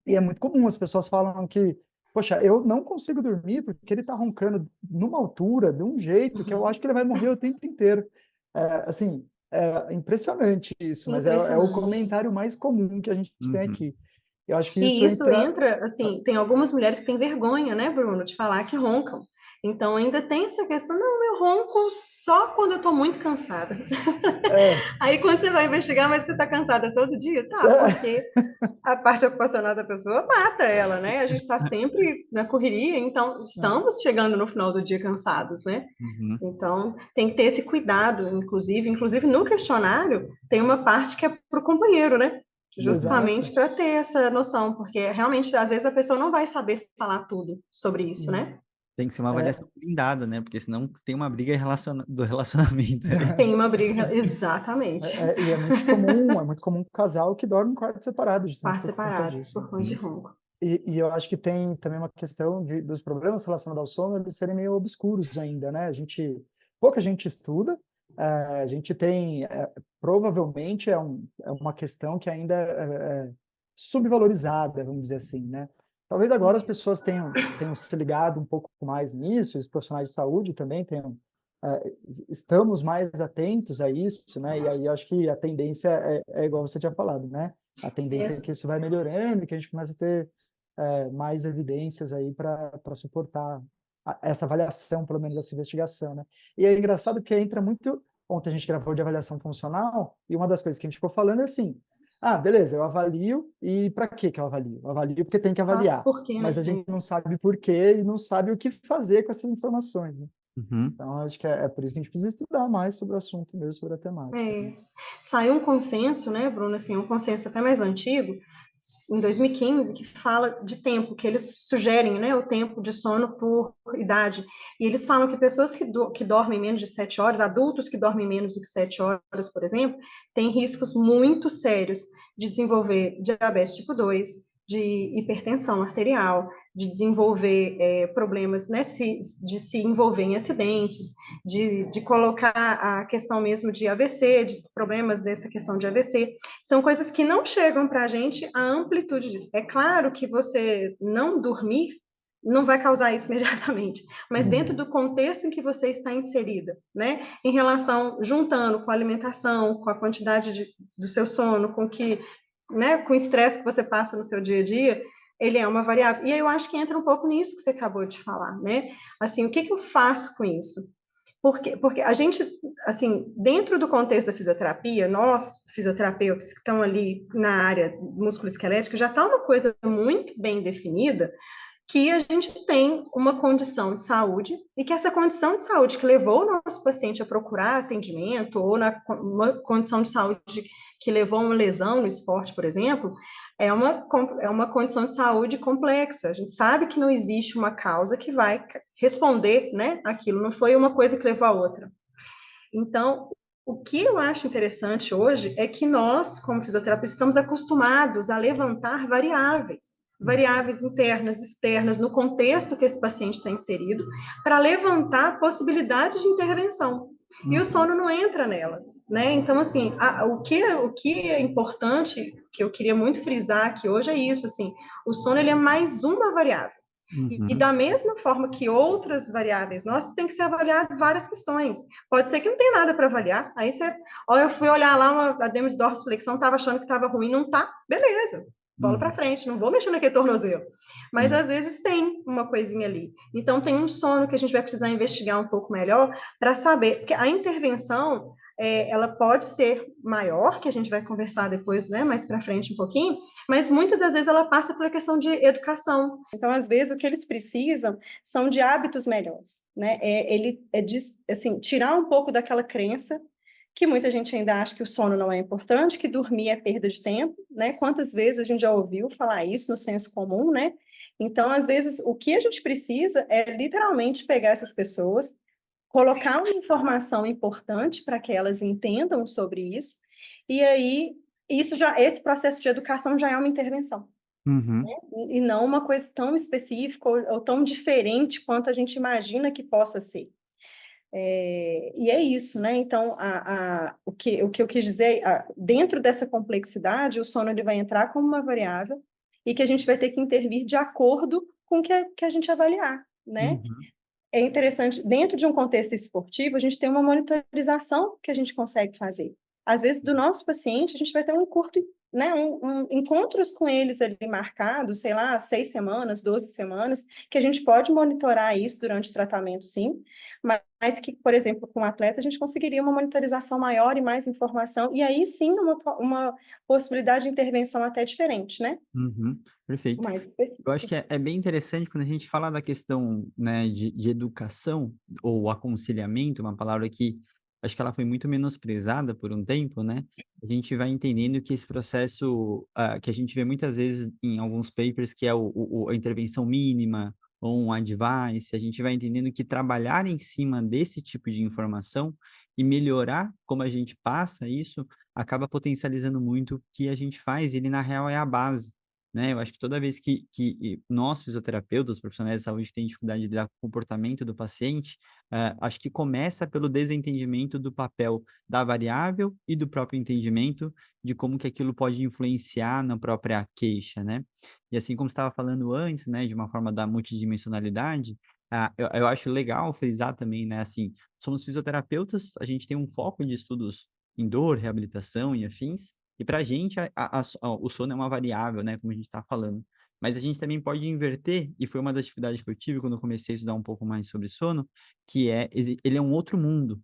E é muito comum, as pessoas falam que, poxa, eu não consigo dormir porque ele está roncando numa altura, de um jeito, que eu acho que ele vai morrer o tempo inteiro. Assim, é impressionante isso, mas é o Impressionante. comentário mais comum que a gente tem Uhum. aqui. Eu acho que isso E isso entra. entra, assim, tem algumas mulheres que têm vergonha, né, Bruno, de falar que roncam. Então ainda tem essa questão, não, eu ronco só quando eu tô muito cansada. É, Aí quando você vai investigar, mas você tá cansada todo dia? Tá, porque a parte ocupacional da pessoa mata ela, né? A gente tá sempre na correria, então estamos chegando no final do dia cansados, né? Uhum. Então tem que ter esse cuidado, inclusive no questionário tem uma parte que é pro companheiro, né? Justamente exato. para ter essa noção, porque realmente às vezes a pessoa não vai saber falar tudo sobre isso, né? Tem que ser uma É, avaliação blindada, né? Porque senão tem uma briga do relacionamento ali. Tem uma briga, exatamente. e é muito comum um casal que dorme em quarto separado, justamente Partes por conta separadas disso, né? por conta de ronco. E eu acho que tem também uma questão dos problemas relacionados ao sono, eles serem meio obscuros ainda, né? Pouca gente estuda, a gente tem, provavelmente é uma questão que ainda é subvalorizada, vamos dizer assim, né? Talvez agora as pessoas tenham se ligado um pouco mais nisso, os profissionais de saúde também estamos mais atentos a isso, né? E aí eu acho que a tendência é igual você tinha falado, né? A tendência é que isso vai melhorando, que a gente começa a ter mais evidências aí para suportar essa avaliação, pelo menos essa investigação, né? E é engraçado porque entra muito. Ontem a gente gravou de avaliação funcional e uma das coisas que a gente ficou falando é assim: beleza, eu avalio e para que eu avalio? Eu avalio porque tem que Faço avaliar, por quê, mas né? a gente não sabe por quê e não sabe o que fazer com essas informações, né? Uhum. Então, acho que é por isso que a gente precisa estudar mais sobre o assunto mesmo, sobre a temática, né? É. Saiu um consenso, né, Bruno, assim, um consenso até mais antigo, em 2015, que fala de tempo, que eles sugerem, né, o tempo de sono por idade. E eles falam que pessoas que dormem menos de 7 horas, adultos que dormem menos do que 7 horas, por exemplo, têm riscos muito sérios de desenvolver diabetes tipo 2, de hipertensão arterial, de desenvolver problemas, né, de se envolver em acidentes, de colocar a questão mesmo de AVC, de problemas dessa questão de AVC. São coisas que não chegam para a gente a amplitude disso. É claro que você não dormir não vai causar isso imediatamente, mas dentro Uhum. do contexto em que você está inserida, né? Em relação, juntando com a alimentação, com a quantidade do seu sono, com que, né, com o estresse que você passa no seu dia a dia, ele é uma variável. E aí eu acho que entra um pouco nisso que você acabou de falar, né? Assim, o que que eu faço com isso? Porque a gente, assim, dentro do contexto da fisioterapia, nós, fisioterapeutas que estão ali na área musculoesquelética, já está uma coisa muito bem definida, que a gente tem uma condição de saúde e que essa condição de saúde que levou o nosso paciente a procurar atendimento ou uma condição de saúde que levou a uma lesão no esporte, por exemplo, é uma condição de saúde complexa. A gente sabe que não existe uma causa que vai responder, né, aquilo, não foi uma coisa que levou a outra. Então, o que eu acho interessante hoje é que nós, como fisioterapeutas, estamos acostumados a levantar variáveis internas, externas, no contexto que esse paciente está inserido, para levantar possibilidades de intervenção. E o Uhum. sono não entra nelas, né? Então, assim, o que é importante, que eu queria muito frisar aqui hoje é isso, assim, o sono ele é mais uma variável. E Uhum. da mesma forma que outras variáveis nossas, tem que ser avaliado várias questões. Pode ser que não tenha nada para avaliar. Aí você, ó, eu fui olhar lá a demo de dorsiflexão, estava achando que estava ruim, não tá? Beleza. Bola para Uhum. frente, não vou mexer naquele tornozelo. Mas Sim. às vezes tem uma coisinha ali. Então tem um sono que a gente vai precisar investigar um pouco melhor para saber, porque a intervenção ela pode ser maior, que a gente vai conversar depois, né, mais para frente um pouquinho, mas muitas das vezes ela passa pela questão de educação. Então, às vezes, o que eles precisam são de hábitos melhores, né? Assim, tirar um pouco daquela crença que muita gente ainda acha que o sono não é importante, que dormir é perda de tempo, né? Quantas vezes a gente já ouviu falar isso no senso comum, né? Então, às vezes, o que a gente precisa é literalmente pegar essas pessoas, colocar uma informação importante para que elas entendam sobre isso, e aí esse processo de educação já é uma intervenção, Uhum. e não uma coisa tão específica ou tão diferente quanto a gente imagina que possa ser. E é isso, né? Então, o que eu quis dizer, dentro dessa complexidade, o sono ele vai entrar como uma variável e que a gente vai ter que intervir de acordo com o que a gente avaliar, né? Uhum. É interessante, dentro de um contexto esportivo, a gente tem uma monitorização que a gente consegue fazer. Às vezes, do nosso paciente, a gente vai ter um curto, né, encontros com eles ali marcados, sei lá, 6 semanas, 12 semanas, que a gente pode monitorar isso durante o tratamento, sim, mas que, por exemplo, com o atleta, a gente conseguiria uma monitorização maior e mais informação, e aí sim uma possibilidade de intervenção até diferente, né? Uhum. Perfeito. Mais Eu acho específica, que é, assim. é bem interessante quando a gente fala da questão, né, de educação ou aconselhamento, uma palavra que acho que ela foi muito menosprezada por um tempo, né? A gente vai entendendo que esse processo, que a gente vê muitas vezes em alguns papers, que é a intervenção mínima ou um advice, a gente vai entendendo que trabalhar em cima desse tipo de informação e melhorar como a gente passa isso, acaba potencializando muito o que a gente faz, e ele na real é a base, né? Eu acho que toda vez que nós, fisioterapeutas, profissionais de saúde, que têm dificuldade de lidar com o comportamento do paciente, acho que começa pelo desentendimento do papel da variável e do próprio entendimento de como que aquilo pode influenciar na própria queixa, né? E assim como você estava falando antes, né, de uma forma da multidimensionalidade, eu acho legal frisar também, né, assim, somos fisioterapeutas, a gente tem um foco de estudos em dor, reabilitação e afins, e para a gente, o sono é uma variável, né, como a gente está falando. Mas a gente também pode inverter, e foi uma das dificuldades que eu tive quando eu comecei a estudar um pouco mais sobre sono, que ele é um outro mundo.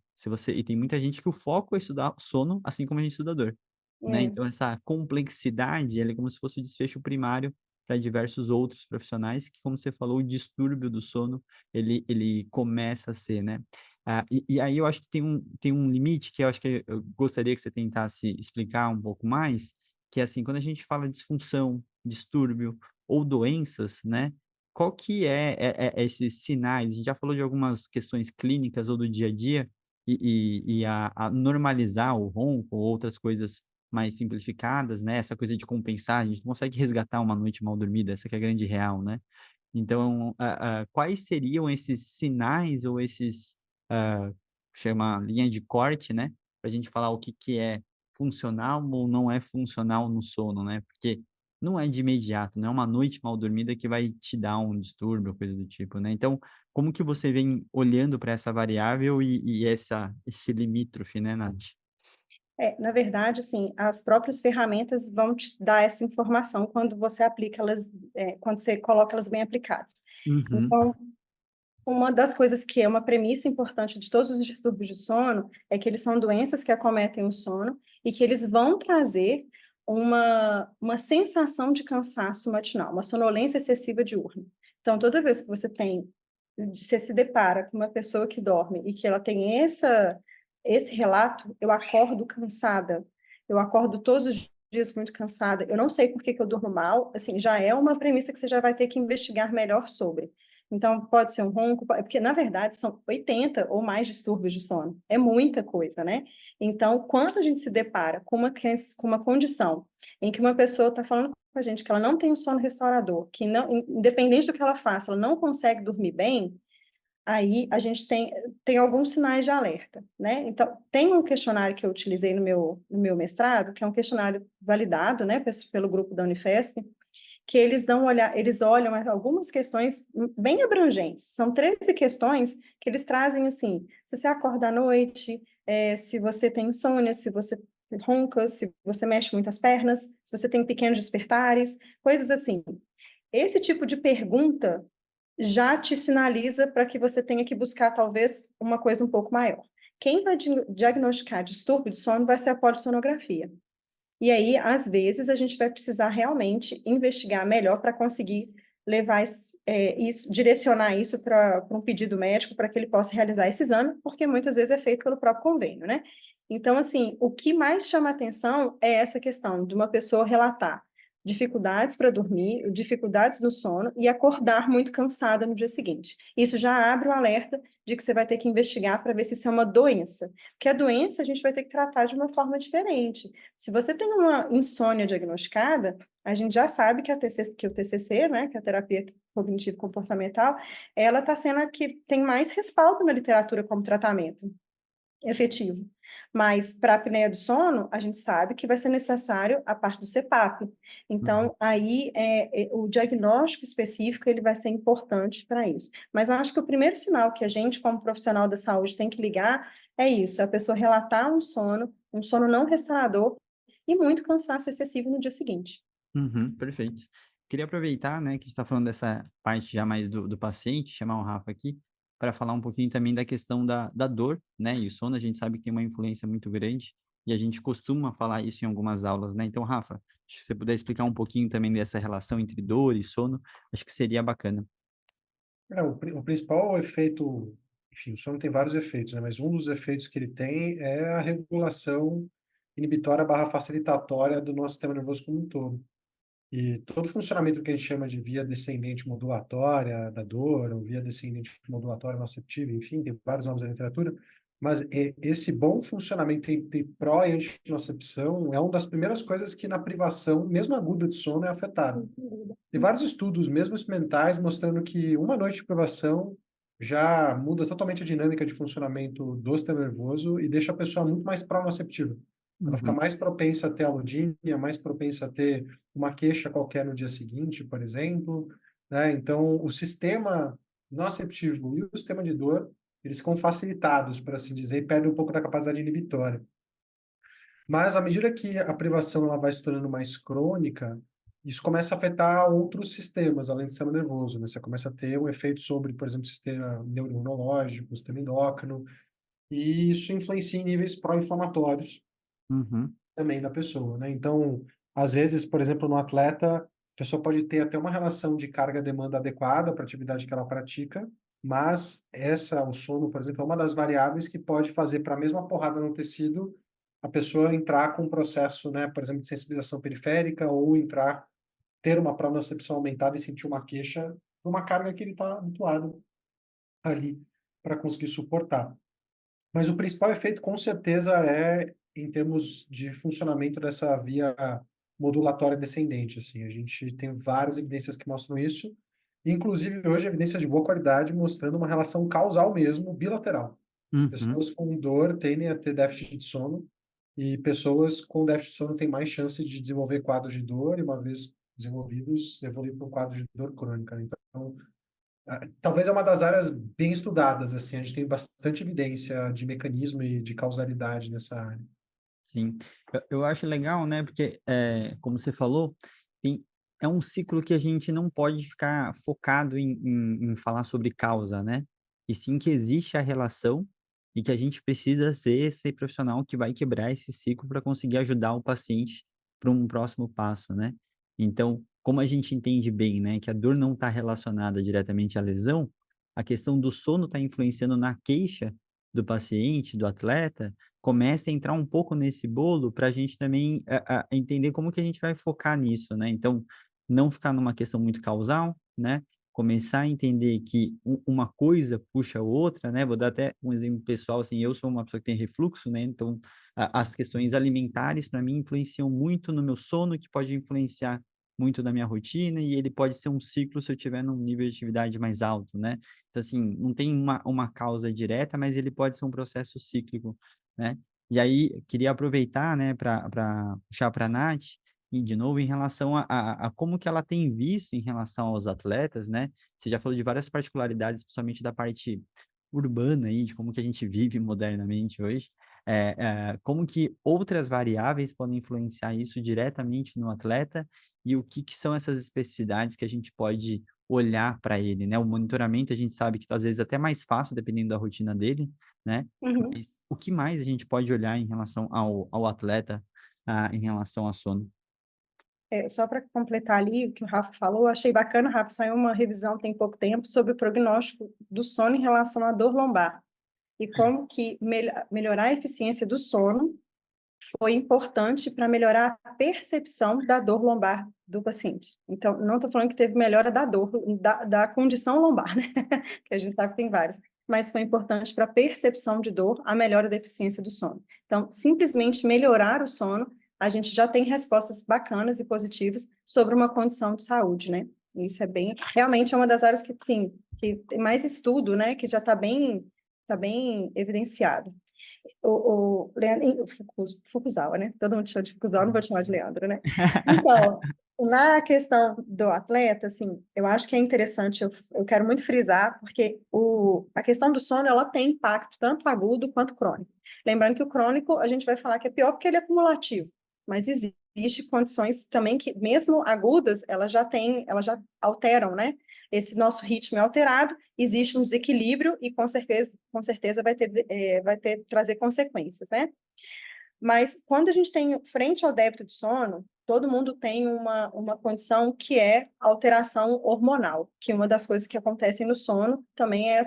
E tem muita gente que o foco é estudar sono, assim como a gente estuda dor, né? É. Então, essa complexidade, ela é como se fosse o desfecho primário para diversos outros profissionais, que, como você falou, o distúrbio do sono, ele começa a ser, né? E aí eu acho que tem um limite que eu acho que eu gostaria que você tentasse explicar um pouco mais, que é assim, quando a gente fala disfunção, distúrbio ou doenças, né? Qual que é esses sinais? A gente já falou de algumas questões clínicas ou do dia a dia, e a normalizar o ronco ou outras coisas mais simplificadas, né? Essa coisa de compensar, a gente não consegue resgatar uma noite mal dormida, essa que é a grande real, né? Então, quais seriam esses sinais ou ah, chama linha de corte, né? Para a gente falar o que é funcional ou não é funcional no sono, né? Porque não é de imediato, não é uma noite mal dormida que vai te dar um distúrbio, coisa do tipo, né? Então, como que você vem olhando para essa variável e esse limítrofe, né, Nath? Na verdade, assim, as próprias ferramentas vão te dar essa informação quando você aplica elas, quando você coloca elas bem aplicadas. Uhum, Então, uma das coisas que é uma premissa importante de todos os distúrbios de sono é que eles são doenças que acometem o sono e que eles vão trazer uma sensação de cansaço matinal, uma sonolência excessiva diurna. Então, toda vez que você se depara com uma pessoa que dorme e que ela tem esse relato, eu acordo cansada, eu acordo todos os dias muito cansada, eu não sei por que que eu durmo mal, assim, já é uma premissa que você já vai ter que investigar melhor sobre. Então, pode ser um ronco, porque, na verdade, são 80 ou mais distúrbios de sono. É muita coisa, né? Então, quando a gente se depara com uma condição em que uma pessoa está falando com a gente que ela não tem um sono restaurador, que não, independente do que ela faça, ela não consegue dormir bem, aí a gente tem alguns sinais de alerta, né? Então, tem um questionário que eu utilizei no meu mestrado, que é um questionário validado, né, pelo grupo da Unifesp, que eles olham algumas questões bem abrangentes. São 13 questões que eles trazem assim: se você acorda à noite, se você tem insônia, se você ronca, se você mexe muitas pernas, se você tem pequenos despertares, coisas assim. Esse tipo de pergunta já te sinaliza para que você tenha que buscar, talvez, uma coisa um pouco maior. Quem vai diagnosticar distúrbio de sono vai ser a polissonografia. E aí, às vezes, a gente vai precisar realmente investigar melhor para conseguir levar direcionar isso para um pedido médico para que ele possa realizar esse exame, porque muitas vezes é feito pelo próprio convênio, né? Então, assim, o que mais chama atenção é essa questão de uma pessoa relatar dificuldades para dormir, dificuldades no sono e acordar muito cansada no dia seguinte. Isso já abre o alerta de que você vai ter que investigar para ver se isso é uma doença, porque a doença a gente vai ter que tratar de uma forma diferente. Se você tem uma insônia diagnosticada, a gente já sabe que que o TCC, né, que é a terapia cognitivo-comportamental, ela está sendo a que tem mais respaldo na literatura como tratamento efetivo. Mas para a apneia do sono, a gente sabe que vai ser necessário a parte do CPAP. uhum, Então, aí o diagnóstico específico ele vai ser importante para isso. Mas eu acho que o primeiro sinal que a gente, como profissional da saúde, tem que ligar é isso: é a pessoa relatar um sono não restaurador e muito cansaço excessivo no dia seguinte. uhum, perfeito. Queria aproveitar, né, que a gente está falando dessa parte já mais do paciente, chamar o Rafa aqui, para falar um pouquinho também da questão da dor, né? E o sono a gente sabe que tem uma influência muito grande e a gente costuma falar isso em algumas aulas, né? Então, Rafa, se você puder explicar um pouquinho também dessa relação entre dor e sono, acho que seria bacana. O principal efeito, enfim, o sono tem vários efeitos, né? Mas um dos efeitos que ele tem é a regulação inibitória barra facilitatória do nosso sistema nervoso como um todo. E todo funcionamento que a gente chama de via descendente modulatória da dor, ou via descendente modulatória nociceptiva, enfim, tem vários nomes na literatura, mas esse bom funcionamento entre pró e antinocicepção é uma das primeiras coisas que na privação, mesmo aguda de sono, é afetada. Tem vários estudos, mesmo experimentais, mostrando que uma noite de privação já muda totalmente a dinâmica de funcionamento do sistema nervoso e deixa a pessoa muito mais pronoceptiva. Ela fica Uhum, mais propensa a ter alodínia, mais propensa a ter uma queixa qualquer no dia seguinte, por exemplo, né? Então, o sistema noceptivo e o sistema de dor, eles ficam facilitados, por assim dizer, e perdem um pouco da capacidade inibitória. Mas à medida que a privação ela vai se tornando mais crônica, isso começa a afetar outros sistemas, além do sistema nervoso, né? Você começa a ter um efeito sobre, por exemplo, o sistema neuroimunológico, o sistema endócrino, e isso influencia em níveis pró-inflamatórios uhum, também da pessoa, né? Então, às vezes, por exemplo, no atleta, a pessoa pode ter até uma relação de carga-demanda adequada para a atividade que ela pratica, mas o sono, por exemplo, é uma das variáveis que pode fazer para a mesma porrada no tecido a pessoa entrar com um processo, né, por exemplo, de sensibilização periférica ou ter uma propriocepção aumentada e sentir uma queixa por uma carga que ele está habituado ali para conseguir suportar. Mas o principal efeito, com certeza, é em termos de funcionamento dessa via modulatória descendente, assim. A gente tem várias evidências que mostram isso, inclusive hoje evidências de boa qualidade mostrando uma relação causal mesmo, bilateral. uhum. Pessoas com dor tendem a ter déficit de sono e pessoas com déficit de sono têm mais chance de desenvolver quadros de dor e uma vez desenvolvidos evoluir para um quadro de dor crônica, né? Então, talvez é uma das áreas bem estudadas, assim, a gente tem bastante evidência de mecanismo e de causalidade nessa área. Sim, eu acho legal, né? Porque, como você falou, é um ciclo que a gente não pode ficar focado em falar sobre causa, né? E sim que existe a relação e que a gente precisa ser esse profissional que vai quebrar esse ciclo para conseguir ajudar o paciente para um próximo passo, né? Então, como a gente entende bem, né, que a dor não está relacionada diretamente à lesão, a questão do sono está influenciando na queixa do paciente, do atleta, começa a entrar um pouco nesse bolo para a gente também entender como que a gente vai focar nisso, né? Então, não ficar numa questão muito causal, né? Começar a entender que uma coisa puxa a outra, né? Vou dar até um exemplo pessoal, assim, eu sou uma pessoa que tem refluxo, né? Então, as questões alimentares, para mim, influenciam muito no meu sono, que pode influenciar muito na minha rotina, e ele pode ser um ciclo se eu tiver num nível de atividade mais alto, né? Então, assim, não tem uma causa direta, mas ele pode ser um processo cíclico, né? E aí, queria aproveitar, né, para puxar para a Nath, e de novo, em relação a como que ela tem visto em relação aos atletas, né? Você já falou de várias particularidades, principalmente da parte urbana aí, de como que a gente vive modernamente hoje. Como que outras variáveis podem influenciar isso diretamente no atleta e o que são essas especificidades que a gente pode olhar para ele, né? O monitoramento a gente sabe que às vezes é até mais fácil, dependendo da rotina dele, né? Uhum. Mas o que mais a gente pode olhar em relação ao atleta, em relação a sono? Só para completar ali o que o Rafa falou, achei bacana, Rafa, saiu uma revisão tem pouco tempo sobre o prognóstico do sono em relação à dor lombar e como que melhorar a eficiência do sono foi importante para melhorar a percepção da dor lombar do paciente. Então, não estou falando que teve melhora da dor, da condição lombar, né? Que a gente sabe que tem várias, mas foi importante para a percepção de dor, a melhora da eficiência do sono. Então, simplesmente melhorar o sono, a gente já tem respostas bacanas e positivas sobre uma condição de saúde, né? Isso realmente é uma das áreas que, sim, que tem mais estudo, né? Que já está bem evidenciado. O Leandro, Fukuzawa, né? Todo mundo chama de Fukuzawa, não vou chamar de Leandro, né? Então, na questão do atleta, assim, eu acho que é interessante, eu quero muito frisar, porque a questão do sono, ela tem impacto tanto agudo quanto crônico. Lembrando que o crônico, a gente vai falar que é pior porque ele é acumulativo, mas existe condições também que, mesmo agudas, elas já alteram, né? Esse nosso ritmo é alterado, existe um desequilíbrio e com certeza vai trazer consequências, né? Mas quando a gente tem frente ao débito de sono, todo mundo tem uma condição que é alteração hormonal, que uma das coisas que acontecem no sono também é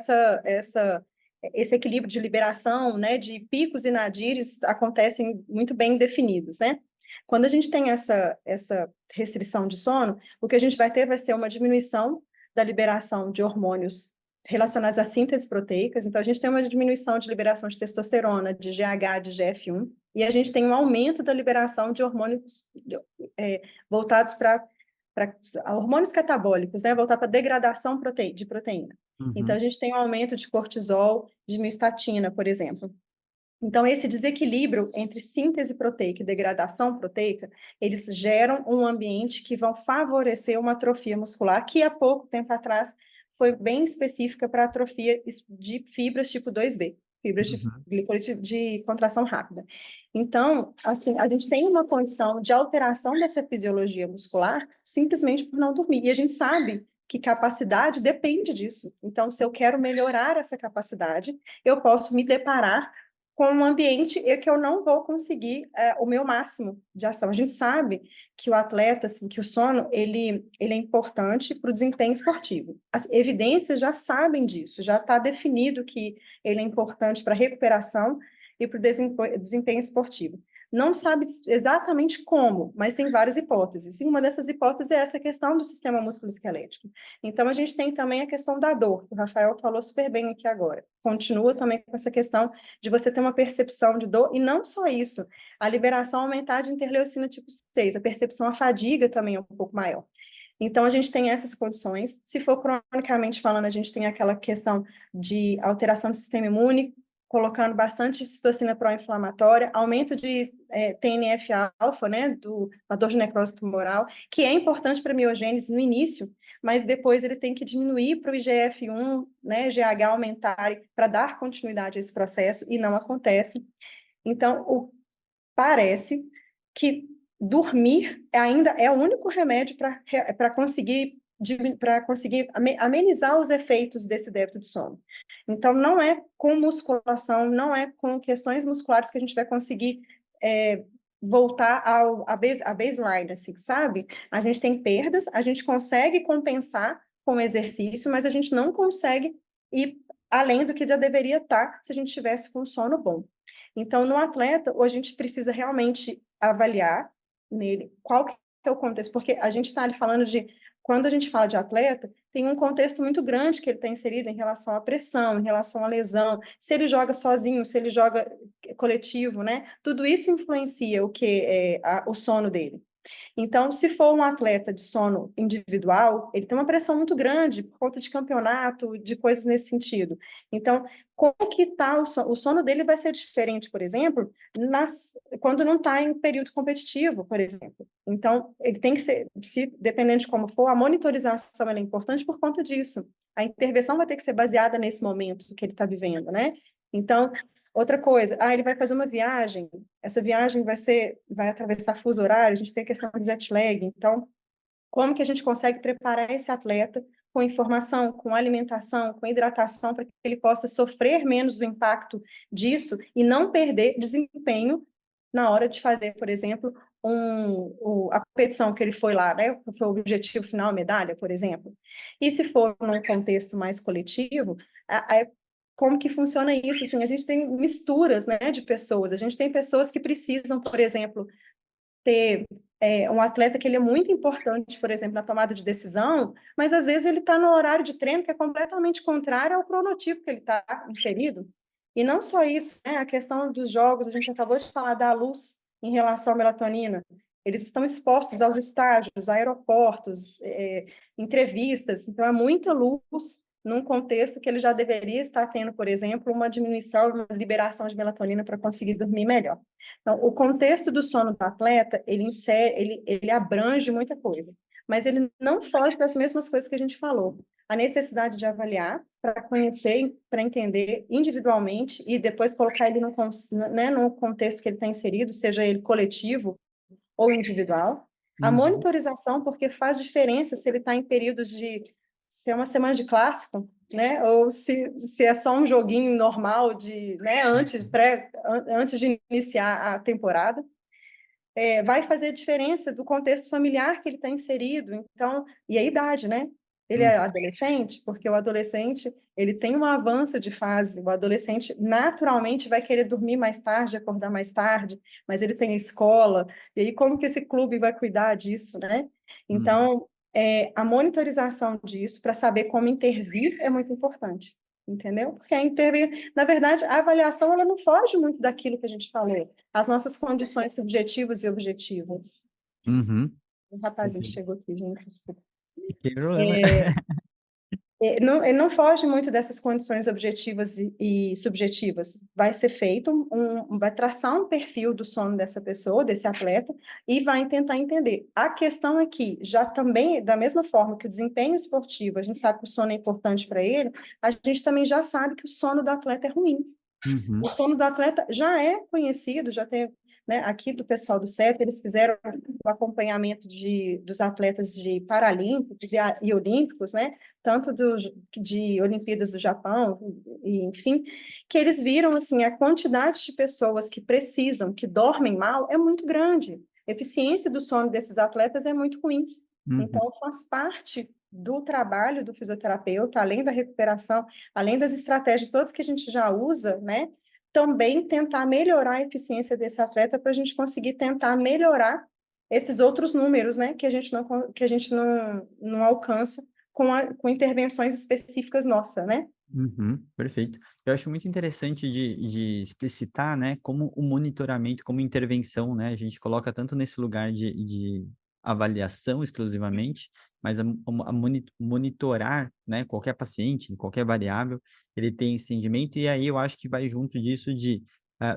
esse equilíbrio de liberação, né, de picos e nadires acontecem muito bem definidos, né? Quando a gente tem essa restrição de sono, o que a gente vai ter uma diminuição da liberação de hormônios relacionados à síntese proteicas. Então, a gente tem uma diminuição de liberação de testosterona, de GH, de GF1, e a gente tem um aumento da liberação de hormônios voltados para hormônios catabólicos, né? Voltar para degradação de proteína. Então, a gente tem um aumento de cortisol, de miostatina, por exemplo. Então, esse desequilíbrio entre síntese proteica e degradação proteica, eles geram um ambiente que vão favorecer uma atrofia muscular, que há pouco tempo atrás foi bem específica para atrofia de fibras tipo 2B, fibras de contração rápida. Então, assim, a gente tem uma condição de alteração dessa fisiologia muscular simplesmente por não dormir. E a gente sabe que capacidade depende disso. Então, se eu quero melhorar essa capacidade, eu posso me deparar com um ambiente em que eu não vou conseguir o meu máximo de ação. A gente sabe que o atleta, assim, que o sono, ele é importante para o desempenho esportivo. As evidências já sabem disso, já está definido que ele é importante para a recuperação e para o desempenho esportivo. Não sabe exatamente como, mas tem várias hipóteses. E uma dessas hipóteses é essa questão do sistema musculoesquelético. Então, a gente tem também a questão da dor, que o Rafael falou super bem aqui agora. Continua também com essa questão de você ter uma percepção de dor, e não só isso, a liberação aumentar de interleucina tipo 6, a percepção, a fadiga também é um pouco maior. Então, a gente tem essas condições. Se for cronicamente falando, a gente tem aquela questão de alteração do sistema imune, colocando bastante citocina pró-inflamatória, aumento de TNF-alfa, né, do fator de necrose tumoral, que é importante para a miogênese no início, mas depois ele tem que diminuir para o IGF-1, né, GH aumentar para dar continuidade a esse processo, e não acontece. Então, parece que dormir ainda é o único remédio para conseguir amenizar os efeitos desse débito de sono. Então, não é com musculação, não é com questões musculares que a gente vai conseguir voltar à baseline, assim, sabe? A gente tem perdas, a gente consegue compensar com exercício, mas a gente não consegue ir além do que já deveria estar se a gente tivesse com sono bom. Então, no atleta, a gente precisa realmente avaliar nele qual que é o contexto, porque a gente está ali falando de, quando a gente fala de atleta, tem um contexto muito grande que ele está inserido em relação à pressão, em relação à lesão, se ele joga sozinho, se ele joga coletivo, né? Tudo isso influencia o sono dele. Então, se for um atleta de sono individual, ele tem uma pressão muito grande por conta de campeonato, de coisas nesse sentido. Então, como que está o sono dele vai ser diferente, por exemplo, quando não está em período competitivo, por exemplo. Então, ele tem que ser, dependendo de como for, a monitorização é importante por conta disso. A intervenção vai ter que ser baseada nesse momento que ele está vivendo, né? Então, outra coisa, ele vai fazer uma viagem, essa viagem vai atravessar fuso horário, a gente tem a questão de jet lag, então, como que a gente consegue preparar esse atleta com informação, com alimentação, com hidratação, para que ele possa sofrer menos o impacto disso e não perder desempenho na hora de fazer, por exemplo, a competição que ele foi lá, né? Foi o objetivo final, a medalha, por exemplo. E se for num contexto mais coletivo, como que funciona isso? Assim, a gente tem misturas, né, de pessoas. A gente tem pessoas que precisam, por exemplo, ter um atleta que ele é muito importante, por exemplo, na tomada de decisão, mas às vezes ele está no horário de treino que é completamente contrário ao cronotipo que ele está inserido. E não só isso, né, a questão dos jogos, a gente acabou de falar da luz em relação à melatonina. Eles estão expostos aos estágios, aeroportos, entrevistas, então é muita luz num contexto que ele já deveria estar tendo, por exemplo, uma diminuição, uma liberação de melatonina para conseguir dormir melhor. Então, o contexto do sono do atleta, ele abrange muita coisa, mas ele não foge das mesmas coisas que a gente falou. A necessidade de avaliar, para conhecer, para entender individualmente e depois colocar ele no contexto que ele está inserido, seja ele coletivo ou individual. A monitorização, porque faz diferença se ele está em períodos se é uma semana de clássico, né? Ou se é só um joguinho normal né? Antes de iniciar a temporada. Vai fazer diferença do contexto familiar que ele está inserido, então, e a idade, né? Ele é adolescente, porque o adolescente, ele tem um avanço de fase, o adolescente naturalmente vai querer dormir mais tarde, acordar mais tarde, mas ele tem escola, e aí como que esse clube vai cuidar disso, né? Então, a monitorização disso, para saber como intervir, é muito importante, entendeu? Porque na verdade, a avaliação, ela não foge muito daquilo que a gente falou, as nossas condições subjetivas e objetivas. Uhum. O rapazinho chegou aqui, gente, desculpa. Tem problema. Ele não foge muito dessas condições objetivas e subjetivas. Vai ser feito, vai traçar um perfil do sono dessa pessoa, desse atleta, e vai tentar entender. A questão é que, já também, da mesma forma que o desempenho esportivo, a gente sabe que o sono é importante para ele, a gente também já sabe que o sono do atleta é ruim. O sono do atleta já é conhecido, já tem, né, aqui do pessoal do CEP, eles fizeram o acompanhamento dos atletas de paralímpicos e olímpicos, né, tanto de Olimpíadas do Japão, e, enfim, que eles viram, assim, a quantidade de pessoas que precisam, que dormem mal, é muito grande. A eficiência do sono desses atletas é muito ruim. Então, faz parte do trabalho do fisioterapeuta, além da recuperação, além das estratégias todas que a gente já usa, né? Também tentar melhorar a eficiência desse atleta para a gente conseguir tentar melhorar esses outros números, né? Que a gente não alcança com intervenções específicas nossas, né? Perfeito. Eu acho muito interessante de explicitar, né, como o monitoramento, como intervenção, né, a gente coloca tanto nesse lugar de avaliação exclusivamente, mas monitorar, né, qualquer paciente, qualquer variável, ele tem esse entendimento, e aí eu acho que vai junto disso de,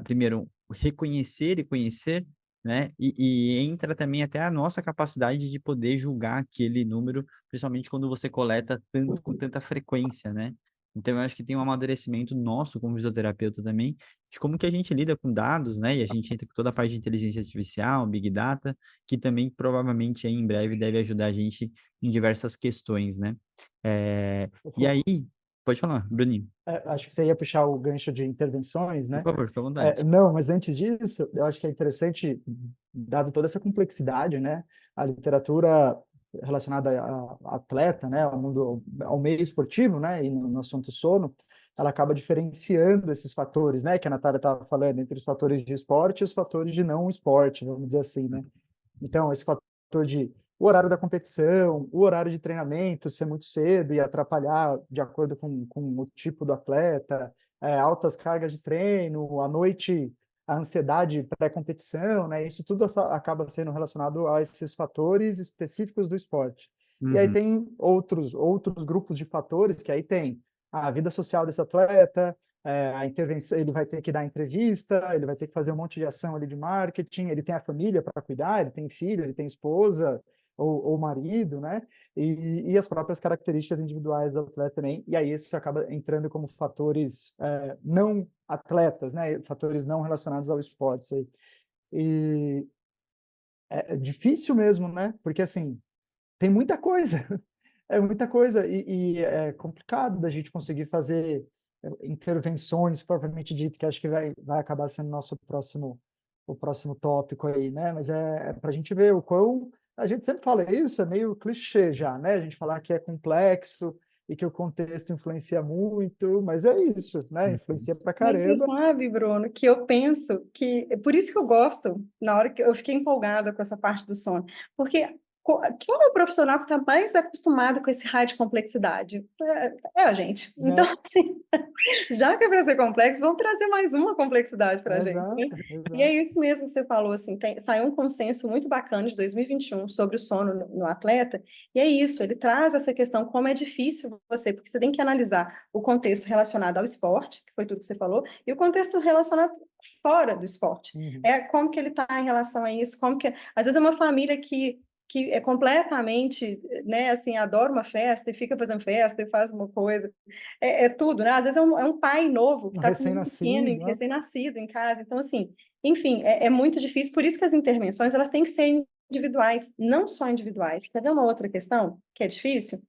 primeiro, reconhecer e conhecer, né, e entra também até a nossa capacidade de poder julgar aquele número, principalmente quando você coleta tanto, com tanta frequência, né? Então, eu acho que tem um amadurecimento nosso como fisioterapeuta também, de como que a gente lida com dados, né? E a gente entra com toda a parte de inteligência artificial, Big Data, que também provavelmente aí em breve deve ajudar a gente em diversas questões, né? E aí, pode falar, Bruninho, Acho que você ia puxar o gancho de intervenções, por né? favor, fica à vontade. Não, mas antes disso, eu acho que é interessante, dado toda essa complexidade, né? A literatura relacionada a atleta, né? Ao meio esportivo, né? E no assunto sono, ela acaba diferenciando esses fatores, né? Que a Natália estava falando, entre os fatores de esporte e os fatores de não esporte, vamos dizer assim, né? Então, esse fator de o horário da competição, o horário de treinamento ser muito cedo e atrapalhar de acordo com o tipo do atleta, altas cargas de treino, à noite a ansiedade pré-competição, né? Isso tudo acaba sendo relacionado a esses fatores específicos do esporte. E aí Uhum, tem outros grupos de fatores que aí tem a vida social desse atleta, a intervenção, ele vai ter que dar entrevista, ele vai ter que fazer um monte de ação ali de marketing, ele tem a família para cuidar, ele tem filho, ele tem esposa ou marido, né? E as próprias características individuais do atleta também, e aí isso acaba entrando como fatores não atletas, né? Fatores não relacionados ao esporte. E é difícil mesmo, né? Porque assim, tem muita coisa, é muita coisa, e é complicado da gente conseguir fazer intervenções propriamente dito, que acho que vai acabar sendo o próximo tópico aí, né? Mas é para a gente ver o quão. A gente sempre fala isso, é meio clichê já, né? A gente falar que é complexo e que o contexto influencia muito, mas é isso, né? uhum. Influencia pra Mas você caramba. sabe, Bruno, que eu penso que é por isso que eu gosto, na hora que eu fiquei empolgada com essa parte do sono, porque quem é o profissional que está mais acostumado com esse raio de complexidade? É a gente. Então, Né? assim, já que é para ser complexo, vamos trazer mais uma complexidade para a gente, né? Exato, E é exato. isso mesmo que você falou, assim, saiu um consenso muito bacana de 2021 sobre o sono no atleta, e é isso, ele traz essa questão, como é difícil você, porque você tem que analisar o contexto relacionado ao esporte, que foi tudo que você falou, e o contexto relacionado fora do esporte. Uhum. Como que ele está em relação a isso, como que... Às vezes é uma família que é completamente, né, assim, adora uma festa e fica fazendo festa e faz uma coisa, tudo, né? Às vezes é um pai novo que Um está com um pequeno, recém-nascido, né? recém-nascido em casa. Então, assim, enfim, é muito difícil. Por isso que as intervenções, elas têm que ser individuais, não só individuais. Quer ver uma outra questão que é difícil?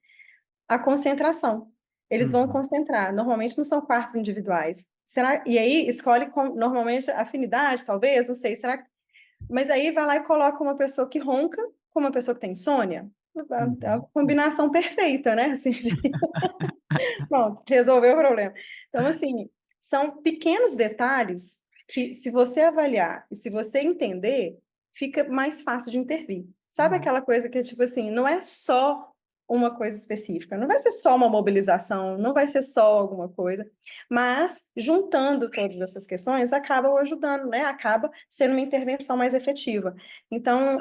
A concentração. Eles vão Uhum. concentrar. Normalmente não são quartos individuais. Será? E aí escolhe normalmente afinidade, talvez, não sei. Será? Mas aí vai lá e coloca uma pessoa que ronca com uma pessoa que tem insônia. É a Uhum. combinação perfeita, né? Assim, pronto, resolveu o problema. Então, assim, são pequenos detalhes que, se você avaliar e se você entender, fica mais fácil de intervir. Sabe Uhum. aquela coisa que, tipo assim, não é só uma coisa específica, não vai ser só uma mobilização, não vai ser só alguma coisa, mas juntando todas essas questões, acaba ajudando, né? Acaba sendo uma intervenção mais efetiva. Então,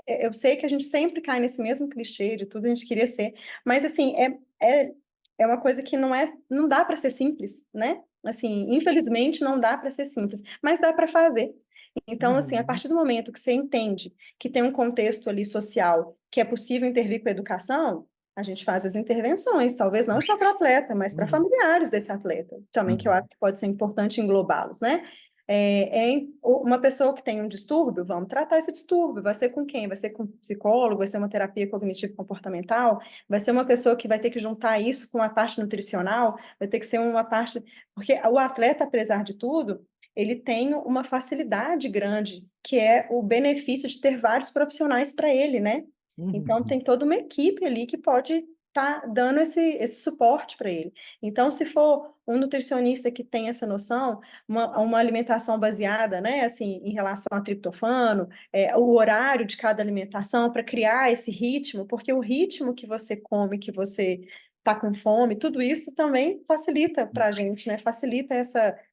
eu sei que a gente sempre cai nesse mesmo clichê de tudo a gente queria ser, mas assim, é uma coisa que não dá para ser simples, né? Assim, infelizmente não dá para ser simples, mas dá para fazer. Então, assim, a Uhum. partir do momento que você entende que tem um contexto ali social que é possível intervir com a educação, a gente faz as intervenções, talvez não só para atleta, mas para Uhum. familiares desse atleta, também que eu Uhum. acho que pode ser importante englobá-los, né? Uma pessoa que tem um distúrbio, vamos tratar esse distúrbio. Vai ser com quem? Vai ser com um psicólogo? Vai ser uma terapia cognitivo-comportamental? Vai ser uma pessoa que vai ter que juntar isso com a parte nutricional? Vai ter que ser uma parte... Porque o atleta, apesar de tudo, ele tem uma facilidade grande, que é o benefício de ter vários profissionais para ele, né? Então, Uhum. tem toda uma equipe ali que pode estar dando esse suporte para ele. Então, se for um nutricionista que tem essa noção, uma alimentação baseada, né, assim, em relação a triptofano, o horário de cada alimentação para criar esse ritmo, porque o ritmo que você come, que você está com fome, tudo isso também facilita para a gente, né? Facilita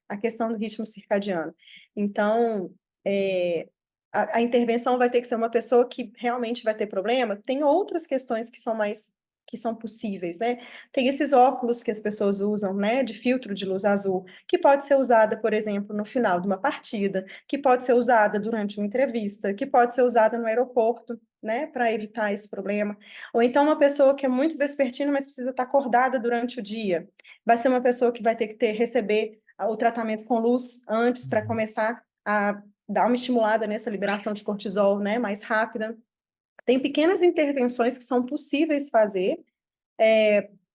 a questão do ritmo circadiano. Então, a intervenção vai ter que ser uma pessoa que realmente vai ter problema, tem outras questões que são possíveis, né? Tem esses óculos que as pessoas usam, né, de filtro de luz azul, que pode ser usada, por exemplo, no final de uma partida, que pode ser usada durante uma entrevista, que pode ser usada no aeroporto, né, para evitar esse problema. Ou então uma pessoa que é muito vespertina, mas precisa estar acordada durante o dia. Vai ser uma pessoa que vai ter que receber o tratamento com luz antes para começar a dar uma estimulada nessa liberação de cortisol, né, mais rápida. Tem pequenas intervenções que são possíveis fazer,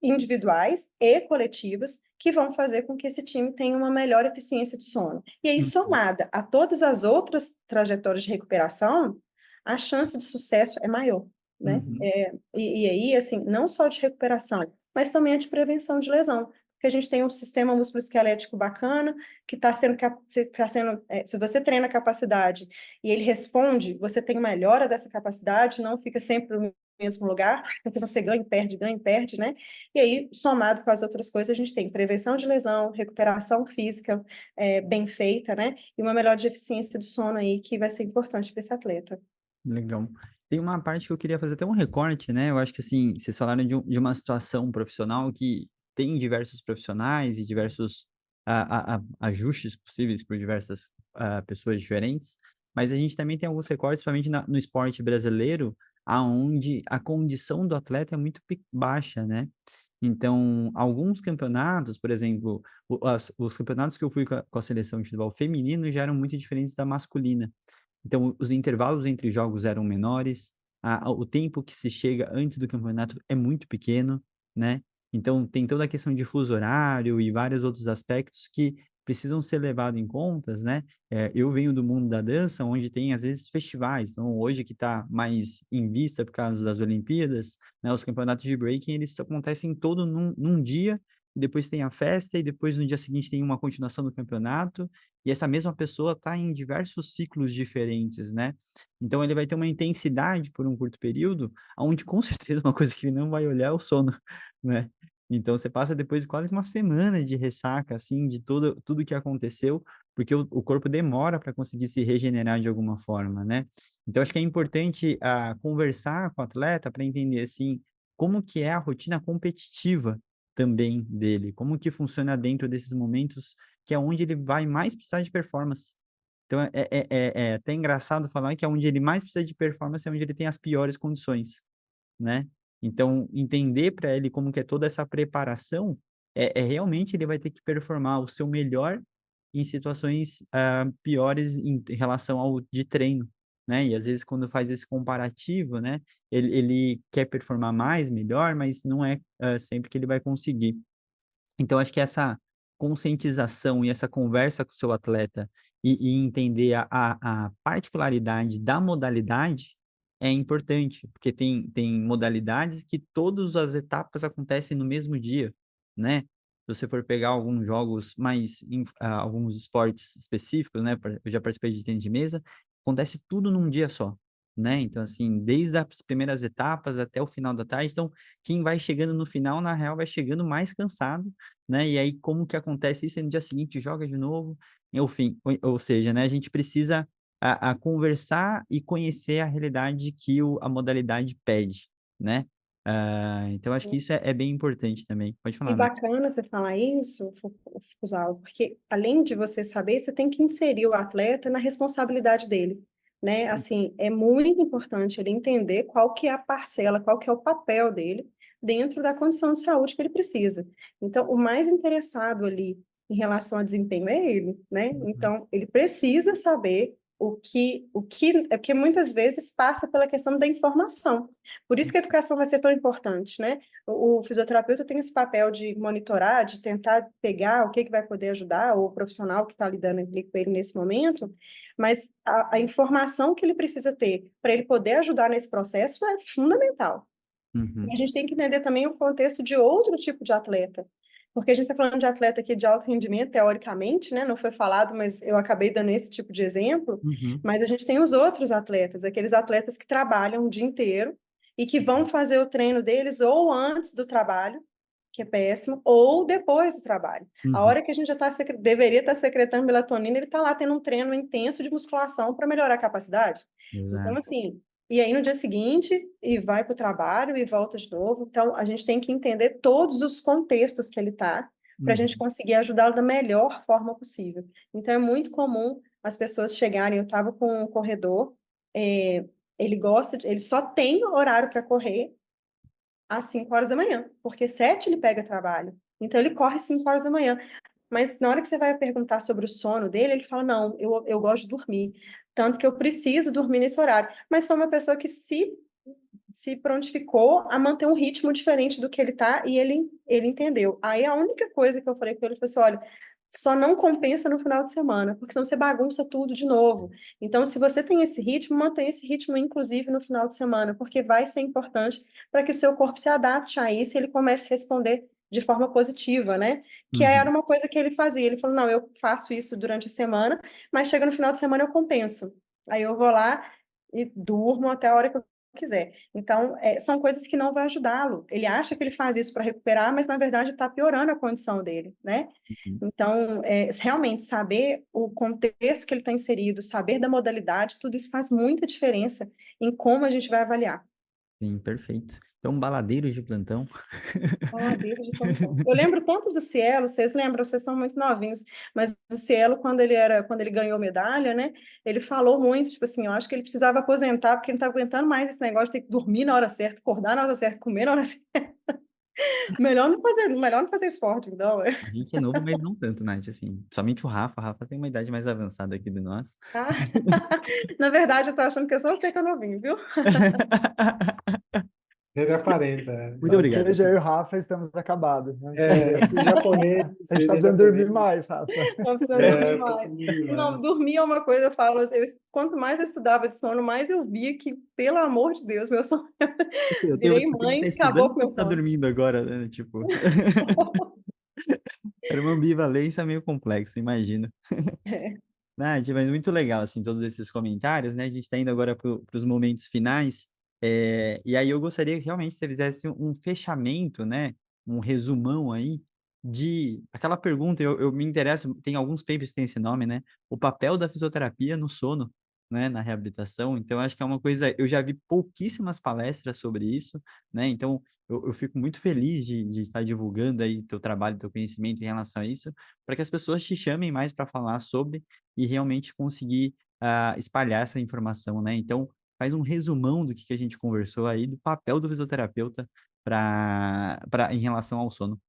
individuais e coletivas, que vão fazer com que esse time tenha uma melhor eficiência de sono. E aí, somada a todas as outras trajetórias de recuperação, a chance de sucesso é maior, né? Uhum. E aí, assim, não só de recuperação, mas também a de prevenção de lesão, porque a gente tem um sistema musculoesquelético bacana, que está sendo, se você treina a capacidade e ele responde, você tem melhora dessa capacidade, não fica sempre no mesmo lugar, porque você ganha e perde, né? E aí, somado com as outras coisas, a gente tem prevenção de lesão, recuperação física bem feita, né? E uma melhor de eficiência do sono aí, que vai ser importante para esse atleta. Legal. Tem uma parte que eu queria fazer até um recorte, né? Eu acho que, assim, vocês falaram de uma situação profissional que tem diversos profissionais e diversos ajustes possíveis por diversas pessoas diferentes, mas a gente também tem alguns recortes, principalmente no esporte brasileiro, aonde a condição do atleta é muito baixa, né? Então, alguns campeonatos, por exemplo, os campeonatos que eu fui com a seleção de futebol feminino já eram muito diferentes da masculina. Então, os intervalos entre jogos eram menores, o tempo que se chega antes do campeonato é muito pequeno, né? Então, tem toda a questão de fuso horário e vários outros aspectos que precisam ser levados em contas, né? Eu venho do mundo da dança, onde tem, às vezes, festivais. Então, hoje que está mais em vista por causa das Olimpíadas, né? Os campeonatos de breaking, eles acontecem todo num dia, e depois tem a festa, e depois no dia seguinte tem uma continuação do campeonato, e essa mesma pessoa está em diversos ciclos diferentes, né? Então ele vai ter uma intensidade por um curto período, onde com certeza uma coisa que ele não vai olhar é o sono, né? Então você passa depois de quase uma semana de ressaca, assim, de tudo que aconteceu, porque o corpo demora para conseguir se regenerar de alguma forma, né? Então acho que é importante conversar com o atleta para entender, assim, como que é a rotina competitiva também dele, como que funciona dentro desses momentos que é onde ele vai mais precisar de performance. Então, é até engraçado falar que é onde ele mais precisa de performance é onde ele tem as piores condições, né? Então, entender para ele como que é toda essa preparação, realmente ele vai ter que performar o seu melhor em situações piores em relação ao de treino, né? E às vezes quando faz esse comparativo, né? Ele quer performar mais, melhor, mas não é sempre que ele vai conseguir. Então, acho que essa conscientização e essa conversa com o seu atleta e entender a particularidade da modalidade é importante, porque tem modalidades que todas as etapas acontecem no mesmo dia, né? Se você for pegar alguns jogos alguns esportes específicos, né? Eu já participei de tênis de mesa, acontece tudo num dia só, né? Então, assim, desde as primeiras etapas até o final da tarde, então, quem vai chegando no final, na real, vai chegando mais cansado, né? E aí, como que acontece isso? E no dia seguinte joga de novo, enfim, ou seja, né? A gente precisa conversar e conhecer a realidade que a modalidade pede, né? Então, acho que isso é bem importante também. Pode E falar, Nath. bacana você falar isso, Fusal, porque além de você saber, você tem que inserir o atleta na responsabilidade dele, né? Assim, é muito importante ele entender qual que é a parcela, qual que é o papel dele dentro da condição de saúde que ele precisa. Então, o mais interessado ali em relação ao desempenho é ele, né? Então, ele precisa saber é porque muitas vezes passa pela questão da informação. Por isso que a educação vai ser tão importante, né? O fisioterapeuta tem esse papel de monitorar, de tentar pegar o que vai poder ajudar, ou o profissional que está lidando ali com ele nesse momento, mas a informação que ele precisa ter para ele poder ajudar nesse processo é fundamental. E Uhum, a gente tem que entender também o contexto de outro tipo de atleta, porque a gente está falando de atleta aqui de alto rendimento, teoricamente, né? Não foi falado, mas eu acabei dando esse tipo de exemplo, uhum, mas a gente tem os outros atletas, aqueles atletas que trabalham o dia inteiro, e que vão fazer o treino deles ou antes do trabalho, que é péssimo, ou depois do trabalho. A Uhum. hora que a gente já deveria estar secretando melatonina, ele está lá tendo um treino intenso de musculação para melhorar a capacidade. Então, Exato. assim, e aí no dia seguinte, e vai para o trabalho e volta de novo. Então, a gente tem que entender todos os contextos que ele está, para a gente Uhum. conseguir ajudá-lo da melhor forma possível. Então, é muito comum as pessoas chegarem, eu estava com um corredor, ele só tem horário para correr às 5 horas da manhã, porque 7 ele pega trabalho. Então, ele corre 5 horas da manhã. Mas na hora que você vai perguntar sobre o sono dele, ele fala, não, eu gosto de dormir, tanto que eu preciso dormir nesse horário. Mas foi uma pessoa que se prontificou a manter um ritmo diferente do que ele tá, e ele entendeu. Aí a única coisa que eu falei com ele foi assim, olha, só não compensa no final de semana, porque senão você bagunça tudo de novo. Então, se você tem esse ritmo, mantenha esse ritmo, inclusive, no final de semana, porque vai ser importante para que o seu corpo se adapte a isso e ele comece a responder de forma positiva, né? Que era Uhum. uma coisa que ele fazia. Ele falou, não, eu faço isso durante a semana, mas chega no final de semana eu compenso. Aí eu vou lá e durmo até a hora que eu quiser. Então, são coisas que não vão ajudá-lo. Ele acha que ele faz isso para recuperar, mas na verdade está piorando a condição dele, né? Uhum. Então, realmente saber o contexto que ele está inserido, saber da modalidade, tudo isso faz muita diferença em como a gente vai avaliar. Sim, perfeito. Então, baladeiros de plantão. Faladeira de plantão. Eu lembro tanto do Cielo, vocês lembram, vocês são muito novinhos, mas o Cielo, quando ele ganhou medalha, né? Ele falou muito, tipo assim, eu acho que ele precisava aposentar, porque ele não tá aguentando mais esse negócio de ter que dormir na hora certa, acordar na hora certa, comer na hora certa. Melhor não fazer esporte, então. A gente é novo, mas não tanto, Nath, assim. Somente o Rafa. O Rafa tem uma idade mais avançada aqui de nós. Tá? Na verdade, eu tô achando que eu só sei que eu novinho, viu? Ele aparenta. Muito Ou obrigado. seja, eu e o Rafa estamos acabados, né? Os japoneses, A gente está ele é precisando dormir japonês. mais, Rafa. Tô precisando dormir Tá mais. precisando dormir Não, mais. dormir é uma coisa, eu falo, quanto mais eu estudava de sono, mais eu via que, pelo amor de Deus, meu sono. Virei Eu tenho que mãe, estar acabou estudando com para meu estar sono. dormindo agora, né? Tipo, era uma ambivalência meio complexa, imagino. Nath, mas muito legal, assim, todos esses comentários, né? A gente está indo agora para os momentos finais, e aí eu gostaria que realmente você fizesse um fechamento, né? Um resumão aí de aquela pergunta, eu me interesso, tem alguns papers que têm esse nome, né? O papel da fisioterapia no sono, né? Na reabilitação, então acho que é uma coisa, eu já vi pouquíssimas palestras sobre isso, né? Então eu fico muito feliz de estar divulgando aí teu trabalho, teu conhecimento em relação a isso, para que as pessoas te chamem mais para falar sobre e realmente conseguir espalhar essa informação, né? Então, faz um resumão do que a gente conversou aí, do papel do fisioterapeuta em relação ao sono.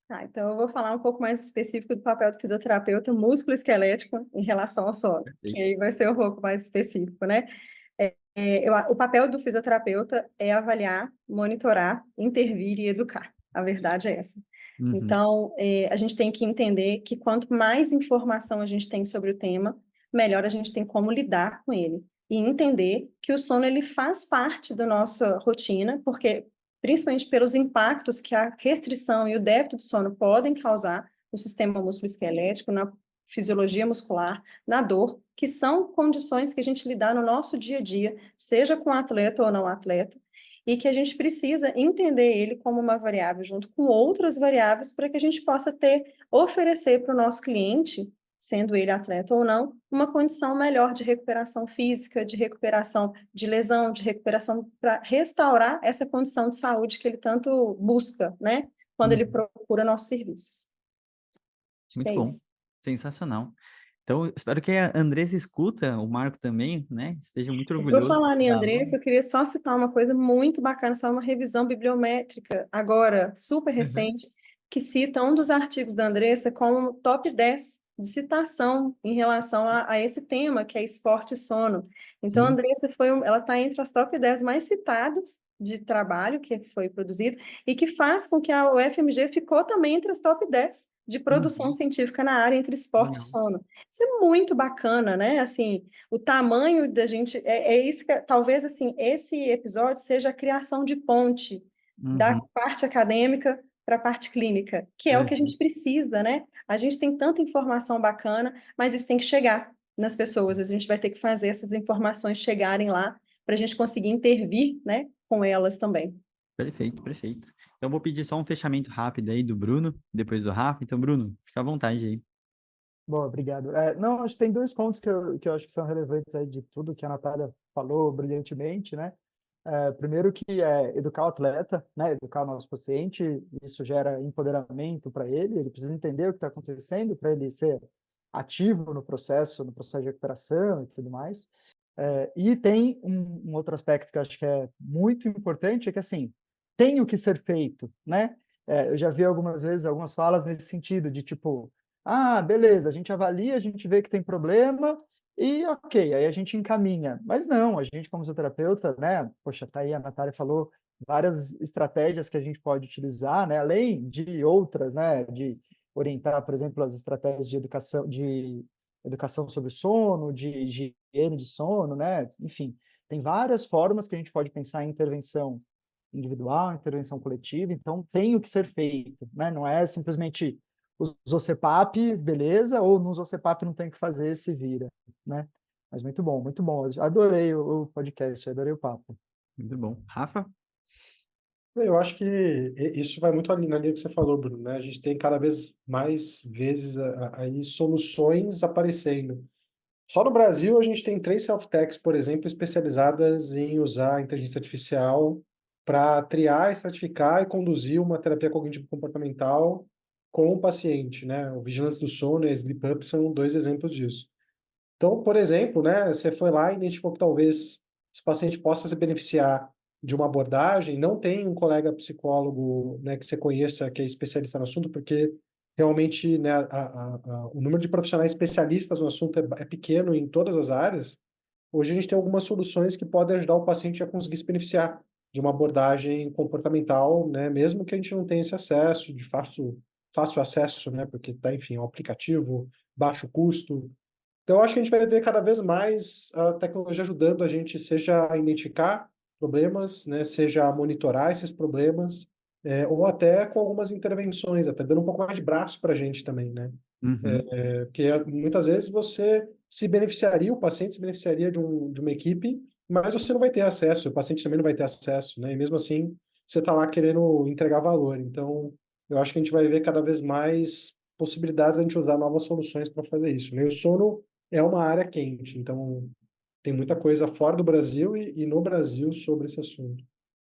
Tá, então eu vou falar um pouco mais específico do papel do fisioterapeuta músculo-esquelético em relação ao sono, que Perfeito. aí vai ser um pouco mais específico, né? O papel do fisioterapeuta é avaliar, monitorar, intervir e educar. A verdade é essa. Uhum, Então, a gente tem que entender que quanto mais informação a gente tem sobre o tema, melhor a gente tem como lidar com ele. E entender que o sono ele faz parte da nossa rotina, porque principalmente pelos impactos que a restrição e o débito de sono podem causar no sistema musculoesquelético, na fisiologia muscular, na dor, que são condições que a gente lidar no nosso dia a dia, seja com atleta ou não atleta, e que a gente precisa entender ele como uma variável junto com outras variáveis para que a gente possa oferecer para o nosso cliente, sendo ele atleta ou não, uma condição melhor de recuperação física, de recuperação de lesão, de recuperação para restaurar essa condição de saúde que ele tanto busca, né, quando ele uhum. procura nossos serviços. Acho que Muito é bom, isso. sensacional. Então, eu espero que a Andressa escuta, o Marco também, né? Esteja muito Por orgulhoso falar em da Andressa, aluna. eu queria só citar uma coisa muito bacana, só uma revisão bibliométrica, agora, super Uhum. recente, que cita um dos artigos da Andressa como top 10 de citação em relação a esse tema, que é esporte e sono. Então, a Sim. Andressa ela está entre as top 10 mais citadas de trabalho que foi produzido e que faz com que a UFMG ficou também entre as top 10 de produção Uhum. científica na área entre esporte e Legal. sono. Isso é muito bacana, né? Assim, o tamanho da gente é isso que talvez assim esse episódio seja a criação de ponte da Uhum. parte acadêmica para a parte clínica, que é o que a Uhum. gente precisa, né? A gente tem tanta informação bacana, mas isso tem que chegar nas pessoas. A gente vai ter que fazer essas informações chegarem lá para a gente conseguir intervir, né, com elas também. Perfeito, perfeito. Então, vou pedir só um fechamento rápido aí do Bruno, depois do Rafa. Então, Bruno, fica à vontade aí. Bom, obrigado. Não, acho que tem dois pontos que eu acho que são relevantes aí de tudo que a Natália falou brilhantemente, né? Primeiro que é educar o atleta, né? Educar o nosso paciente, isso gera empoderamento para ele precisa entender o que está acontecendo para ele ser ativo no processo de recuperação e tudo mais. E tem um outro aspecto que eu acho que é muito importante, é que assim, tem o que ser feito, né? Eu já vi algumas vezes algumas falas nesse sentido, de tipo, ah, beleza, a gente avalia, a gente vê que tem problema e ok, aí a gente encaminha. Mas não, a gente como fisioterapeuta, né? Poxa, tá aí, a Natália falou várias estratégias que a gente pode utilizar, né? Além de outras, né? De orientar, por exemplo, as estratégias de educação sobre o sono, de higiene de sono, né? Enfim, tem várias formas que a gente pode pensar em intervenção individual, intervenção coletiva, então tem o que ser feito, né? Não é simplesmente usou CPAP, beleza, ou não usou CPAP, não tem o que fazer, se vira, né? Mas muito bom, muito bom. Eu adorei o podcast, adorei o papo. Muito bom. Rafa? Eu acho que isso vai muito ali na linha que você falou, Bruno, né? A gente tem cada vez mais vezes aí soluções aparecendo. Só no Brasil a gente tem 3 health techs, por exemplo, especializadas em usar a inteligência artificial para triar, estratificar e conduzir uma terapia cognitivo-comportamental com o paciente, né? O Vigilance do Sono e a Sleep Up são 2 exemplos disso. Então, por exemplo, né, você foi lá e identificou que talvez esse paciente possa se beneficiar de uma abordagem, não tem um colega psicólogo, né, que você conheça que é especialista no assunto, porque realmente, né, o número de profissionais especialistas no assunto é pequeno em todas as áreas. Hoje a gente tem algumas soluções que podem ajudar o paciente a conseguir se beneficiar de uma abordagem comportamental, né, mesmo que a gente não tenha esse acesso de fácil acesso, né, porque tá, enfim, é um aplicativo, baixo custo. Então, eu acho que a gente vai ver cada vez mais a tecnologia ajudando a gente, seja a identificar problemas, né, seja a monitorar esses problemas, ou até com algumas intervenções, até dando um pouco mais de braço para a gente também, né? Uhum. Porque muitas vezes você se beneficiaria, o paciente se beneficiaria de uma equipe, mas você não vai ter acesso, o paciente também não vai ter acesso, né? E mesmo assim, você está lá querendo entregar valor. Então, eu acho que a gente vai ver cada vez mais possibilidades de a gente usar novas soluções para fazer isso, né? E o sono é uma área quente, então tem muita coisa fora do Brasil e no Brasil sobre esse assunto.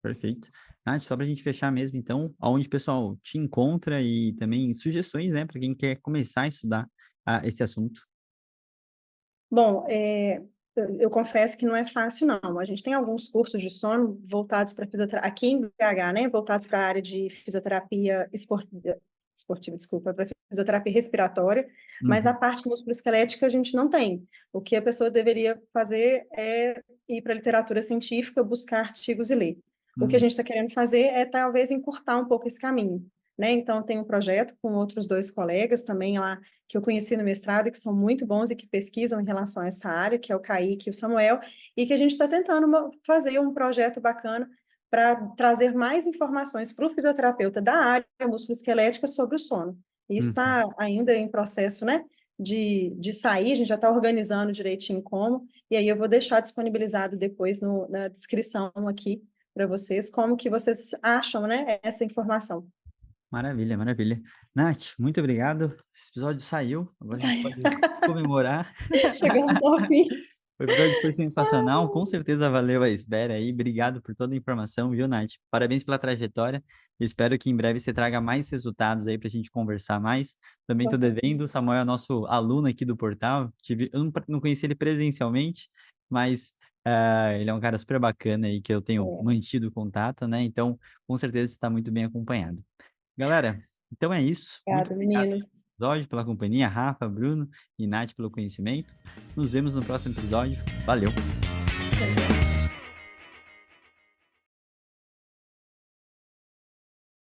Perfeito. Nath, só para a gente fechar mesmo, então, aonde o pessoal te encontra e também sugestões, né, para quem quer começar a estudar esse assunto. Bom, eu confesso que não é fácil, não. A gente tem alguns cursos de sono voltados para fisioterapia, aqui em BH, né, voltados para a área de fisioterapia esportiva, desculpa, para fisioterapia respiratória, mas a Uhum. parte musculoesquelética a gente não tem. O que a pessoa deveria fazer é ir para a literatura científica, buscar artigos e ler. O que a Uhum. gente está querendo fazer é talvez encurtar um pouco esse caminho, né? Então, tem um projeto com outros 2 colegas também lá que eu conheci no mestrado e que são muito bons e que pesquisam em relação a essa área, que é o Kaique e o Samuel, e que a gente está tentando fazer um projeto bacana para trazer mais informações para o fisioterapeuta da área musculoesquelética sobre o sono. E isso Uhum. está ainda em processo, né, de sair, a gente já está organizando direitinho como, e aí eu vou deixar disponibilizado depois na descrição aqui para vocês, como que vocês acham, né, essa informação. Maravilha, maravilha. Nath, muito obrigado. Esse episódio saiu, agora a gente pode comemorar. Chegamos ao fim. O episódio foi sensacional, com certeza valeu a espera aí. Obrigado por toda a informação, viu, Nath? Parabéns pela trajetória. Espero que em breve você traga mais resultados aí para a gente conversar mais. Também estou devendo, o Samuel é nosso aluno aqui do portal. Eu não conheci ele presencialmente, mas ele é um cara super bacana aí que eu tenho mantido contato, né? Então, com certeza está muito bem acompanhado. Galera, então é isso. Muito Obrigada, obrigado meninos. pelo episódio, pela companhia, Rafa, Bruno e Nath pelo conhecimento. Nos vemos no próximo episódio. Valeu! Tchau, tchau.